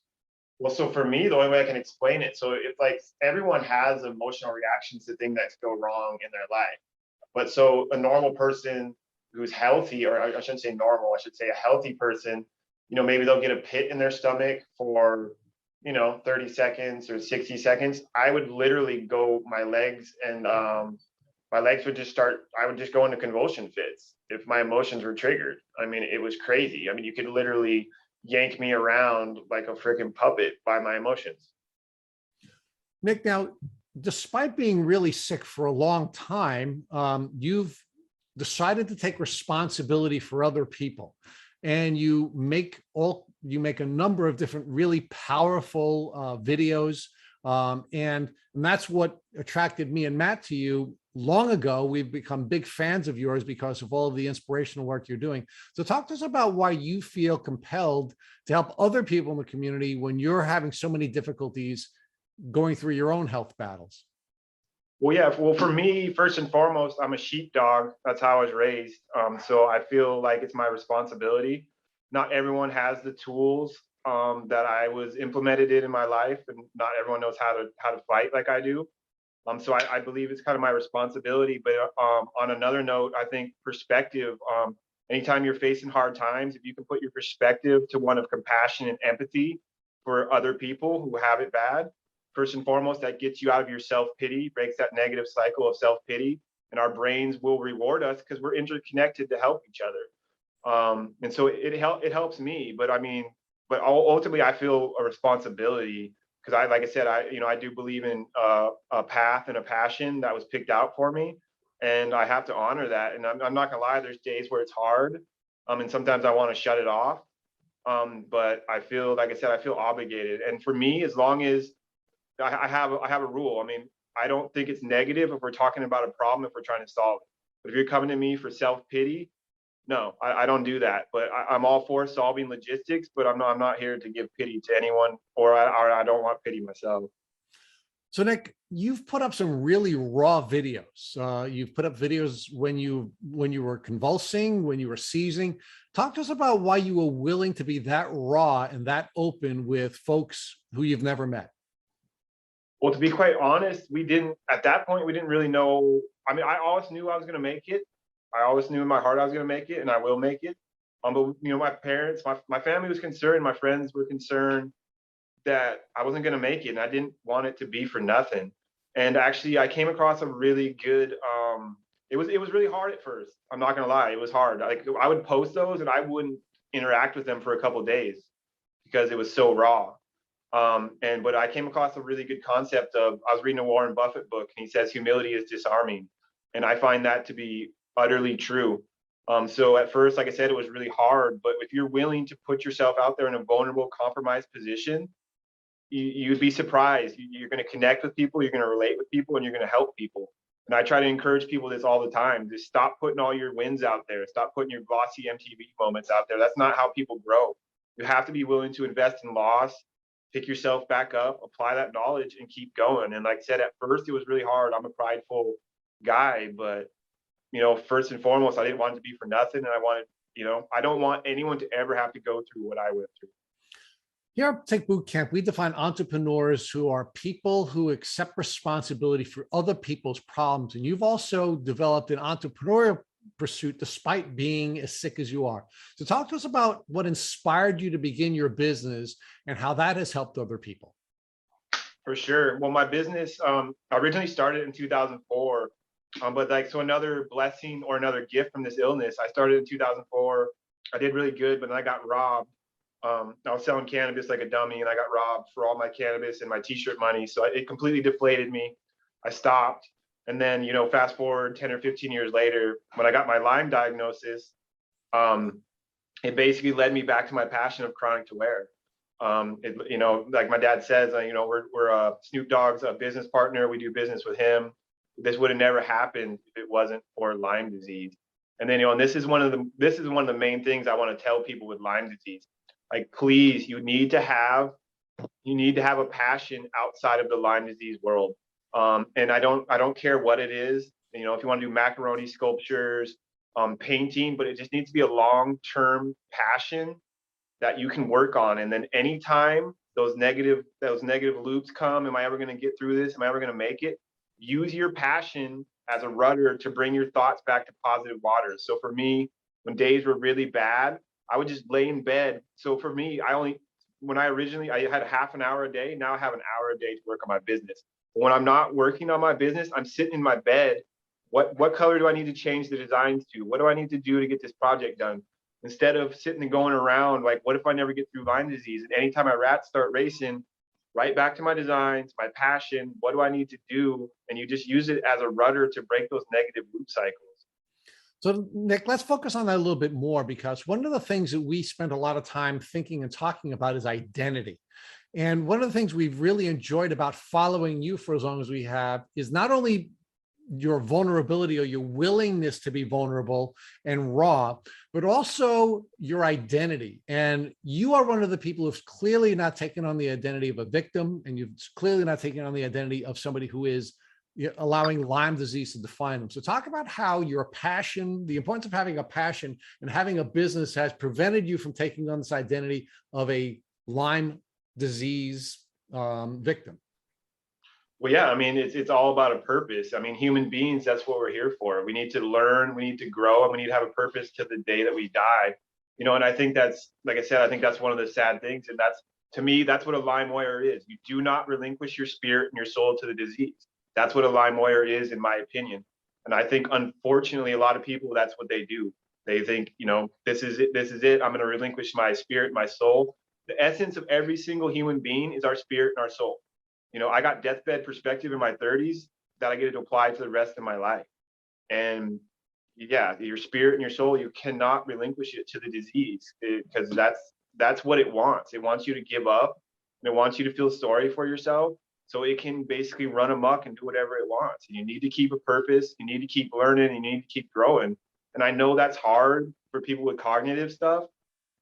Well, so for me, the only way I can explain it, so if like everyone has emotional reactions to things that go wrong in their life. But so a normal person who's healthy, or I shouldn't say normal, I should say a healthy person, maybe they'll get a pit in their stomach for, 30 seconds or 60 seconds. I would literally go, my legs would just start, I would just go into convulsion fits if my emotions were triggered. I mean, it was crazy. I mean, you could literally yank me around like a freaking puppet by my emotions. Nick, now, despite being really sick for a long time, you've decided to take responsibility for other people, and you make a number of different really powerful videos, and that's what attracted me and Matt to you long ago. We've become big fans of yours because of all of the inspirational work you're doing. So talk to us about why you feel compelled to help other people in the community when you're having so many difficulties going through your own health battles. Well, yeah. Well, for me, first and foremost, I'm a sheepdog. That's how I was raised. So I feel like it's my responsibility. Not everyone has the tools that I was implemented in my life, and not everyone knows how to fight like I do. So I believe it's kind of my responsibility. But on another note, I think perspective. Anytime you're facing hard times, if you can put your perspective to one of compassion and empathy for other people who have it bad, first and foremost, that gets you out of your self-pity, breaks that negative cycle of self-pity, and our brains will reward us because we're interconnected to help each other. And so it helps me, but ultimately I feel a responsibility because like I said, I do believe in a path and a passion that was picked out for me, and I have to honor that. And I'm not gonna lie, there's days where it's hard, and sometimes I want to shut it off. But I feel, like I said, I feel obligated. And for me, as long as I have a rule. I mean, I don't think it's negative if we're talking about a problem if we're trying to solve it. But if you're coming to me for self-pity, no, I don't do that. But I'm all for solving logistics, but I'm not here to give pity to anyone, or I don't want pity myself. So Nick, you've put up some really raw videos. You've put up videos when you were convulsing, when you were seizing. Talk to us about why you were willing to be that raw and that open with folks who you've never met. Well, to be quite honest, at that point, we didn't really know. I mean, I always knew I was going to make it. I always knew in my heart I was going to make it, and I will make it. But my parents, my family was concerned, my friends were concerned that I wasn't going to make it, and I didn't want it to be for nothing. And actually, I came across a really good it was really hard at first. I'm not gonna lie, it was hard. Like I would post those and I wouldn't interact with them for a couple of days because it was so raw. But I came across a really good concept of I was reading a Warren Buffett book and he says humility is disarming, and I find that to be utterly true. So at first, like I said, it was really hard, but if you're willing to put yourself out there in a vulnerable, compromised position, you'd be surprised. You're going to connect with people, you're going to relate with people, and you're going to help people. And I try to encourage people this all the time. Just stop putting all your wins out there. Stop putting your glossy MTV moments out there. That's not how people grow. You have to be willing to invest in loss, pick yourself back up, apply that knowledge, and keep going. And like I said, at first it was really hard. I'm a prideful guy, but first and foremost, I didn't want it to be for nothing. And I wanted, I don't want anyone to ever have to go through what I went through. Here at Take Boot Camp, we define entrepreneurs who are people who accept responsibility for other people's problems. And you've also developed an entrepreneurial pursuit despite being as sick as you are. So talk to us about what inspired you to begin your business and how that has helped other people. For sure. Well, my business originally started in 2004. So another blessing or another gift from this illness, I started in 2004. I did really good, but then I got robbed. I was selling cannabis like a dummy and I got robbed for all my cannabis and my t-shirt money. So it completely deflated me. I stopped. And then, fast forward 10 or 15 years later, when I got my Lyme diagnosis, it basically led me back to my passion of chronic to wear. Like my dad says, we're Snoop Dogg's business partner. We do business with him. This would have never happened if it wasn't for Lyme disease. And then, and this is one of the main things I want to tell people with Lyme disease. Like, please, you need to have a passion outside of the Lyme disease world. And I don't care what it is. If you want to do macaroni sculptures, painting, but it just needs to be a long-term passion that you can work on. And then anytime those negative loops come, am I ever going to get through this? Am I ever going to make it? Use your passion as a rudder to bring your thoughts back to positive waters. So for me, when days were really bad, I would just lay in bed. So for me, I had a half an hour a day. Now I have an hour a day to work on my business. But when I'm not working on my business, I'm sitting in my bed. What color do I need to change the designs to? What do I need to do to get this project done? Instead of sitting and going around, like, what if I never get through Lyme disease? And anytime my rats start racing, right back to my designs, my passion, what do I need to do? And you just use it as a rudder to break those negative loop cycles. So Nic, let's focus on that a little bit more, because one of the things that we spend a lot of time thinking and talking about is identity. And one of the things we've really enjoyed about following you for as long as we have is not only your vulnerability or your willingness to be vulnerable and raw, but also your identity. And you are one of the people who's clearly not taken on the identity of a victim, and you've clearly not taken on the identity of somebody who is allowing Lyme disease to define them. So talk about how your passion, the importance of having a passion and having a business, has prevented you from taking on this identity of a Lyme disease victim. Well, yeah, I mean, it's all about a purpose. I mean, human beings, that's what we're here for. We need to learn, we need to grow, and we need to have a purpose to the day that we die. And I think that's, like I said, I think that's one of the sad things. And that's, to me, that's what a Lyme warrior is. You do not relinquish your spirit and your soul to the disease. That's what a Lyme warrior is, in my opinion. And I think, unfortunately, a lot of people, that's what they do. They think, this is it. I'm going to relinquish my spirit, my soul. The essence of every single human being is our spirit and our soul. I got deathbed perspective in my 30s that I get to apply to the rest of my life. And yeah, your spirit and your soul, you cannot relinquish it to the disease, because that's what it wants. It wants you to give up, and it wants you to feel sorry for yourself, so it can basically run amok and do whatever it wants. And you need to keep a purpose. You need to keep learning. You need to keep growing. And I know that's hard for people with cognitive stuff.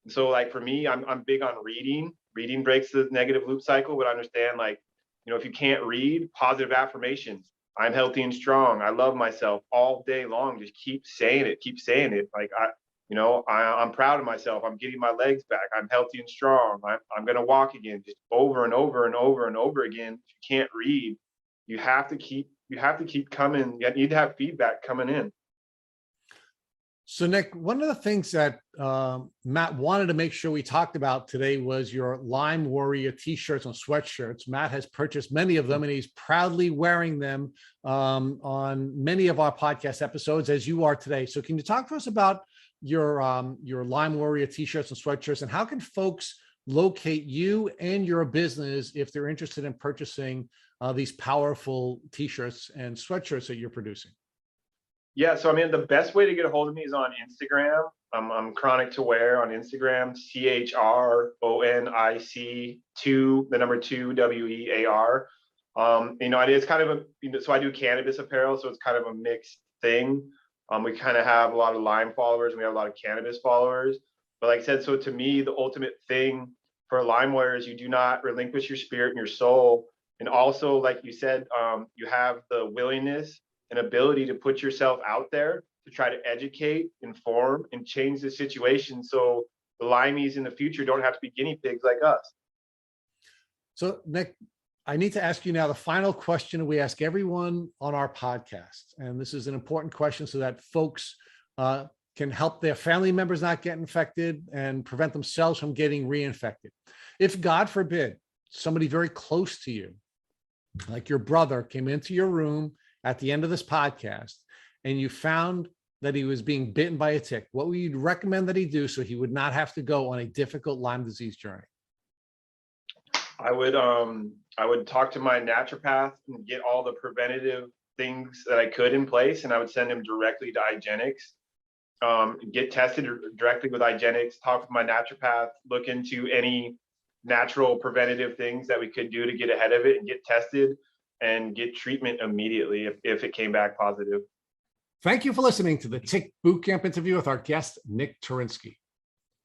And so, like, for me, I'm big on reading. Reading breaks the negative loop cycle, but I understand, like, if you can't read, positive affirmations. I'm healthy and strong. I love myself, all day long. Just keep saying it. Keep saying it. Like, I'm proud of myself. I'm getting my legs back. I'm healthy and strong. I'm going to walk again, just over and over and over and over again. If you can't read, you have to keep coming. You need to have feedback coming in. So Nick, one of the things that Matt wanted to make sure we talked about today was your Lyme Warrior t-shirts and sweatshirts. Matt has purchased many of them and he's proudly wearing them on many of our podcast episodes, as you are today. So can you talk to us about your Lyme Warrior t-shirts and sweatshirts, and how can folks locate you and your business if they're interested in purchasing these powerful t-shirts and sweatshirts that you're producing? Yeah, so I mean, the best way to get a hold of me is on Instagram. I'm Chronic to Wear on Instagram, CHRONIC 2, the number 2 WEAR. It is kind of so I do cannabis apparel, so it's kind of a mixed thing. We kind of have a lot of Lyme followers and we have a lot of cannabis followers. But like I said, so to me, the ultimate thing for a Lyme wearer is you do not relinquish your spirit and your soul. And also, like you said, you have the willingness and ability to put yourself out there to try to educate, inform, and change the situation so the Lymies in the future don't have to be guinea pigs like us. So Nick, I need to ask you now the final question we ask everyone on our podcast. And this is an important question so that folks can help their family members not get infected and prevent themselves from getting reinfected. If God forbid, somebody very close to you, like your brother, came into your room at the end of this podcast and you found that he was being bitten by a tick, what would you recommend that he do so he would not have to go on a difficult Lyme disease journey? I would talk to my naturopath and get all the preventative things that I could in place, and I would send him directly to Hygienics. Get tested directly with Hygienics, talk with my naturopath, look into any natural preventative things that we could do to get ahead of it and get tested and get treatment immediately if it came back positive. Thank you for listening to the Tick Bootcamp interview with our guest, Nic Turinski.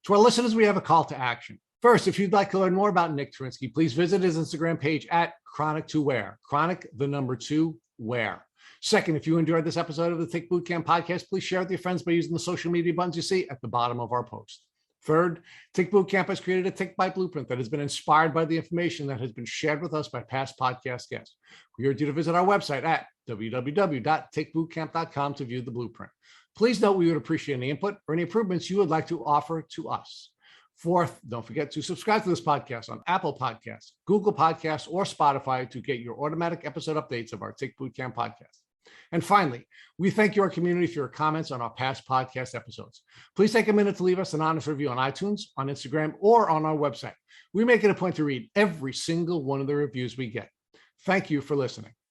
To our listeners, we have a call to action. First, if you'd like to learn more about Nic Turinski, please visit his Instagram page at Chronic2Wear, Chronic, the number 2, Wear. Second, if you enjoyed this episode of the Tick Bootcamp podcast, please share it with your friends by using the social media buttons you see at the bottom of our post. Third, Tick Bootcamp has created a Tick Bite blueprint that has been inspired by the information that has been shared with us by past podcast guests. We urge you to visit our website at www.tickbootcamp.com to view the blueprint. Please note we would appreciate any input or any improvements you would like to offer to us. Fourth, don't forget to subscribe to this podcast on Apple Podcasts, Google Podcasts, or Spotify to get your automatic episode updates of our Tick Bootcamp podcast. And finally, we thank your community for your comments on our past podcast episodes. Please take a minute to leave us an honest review on iTunes, on Instagram, or on our website. We make it a point to read every single one of the reviews we get. Thank you for listening.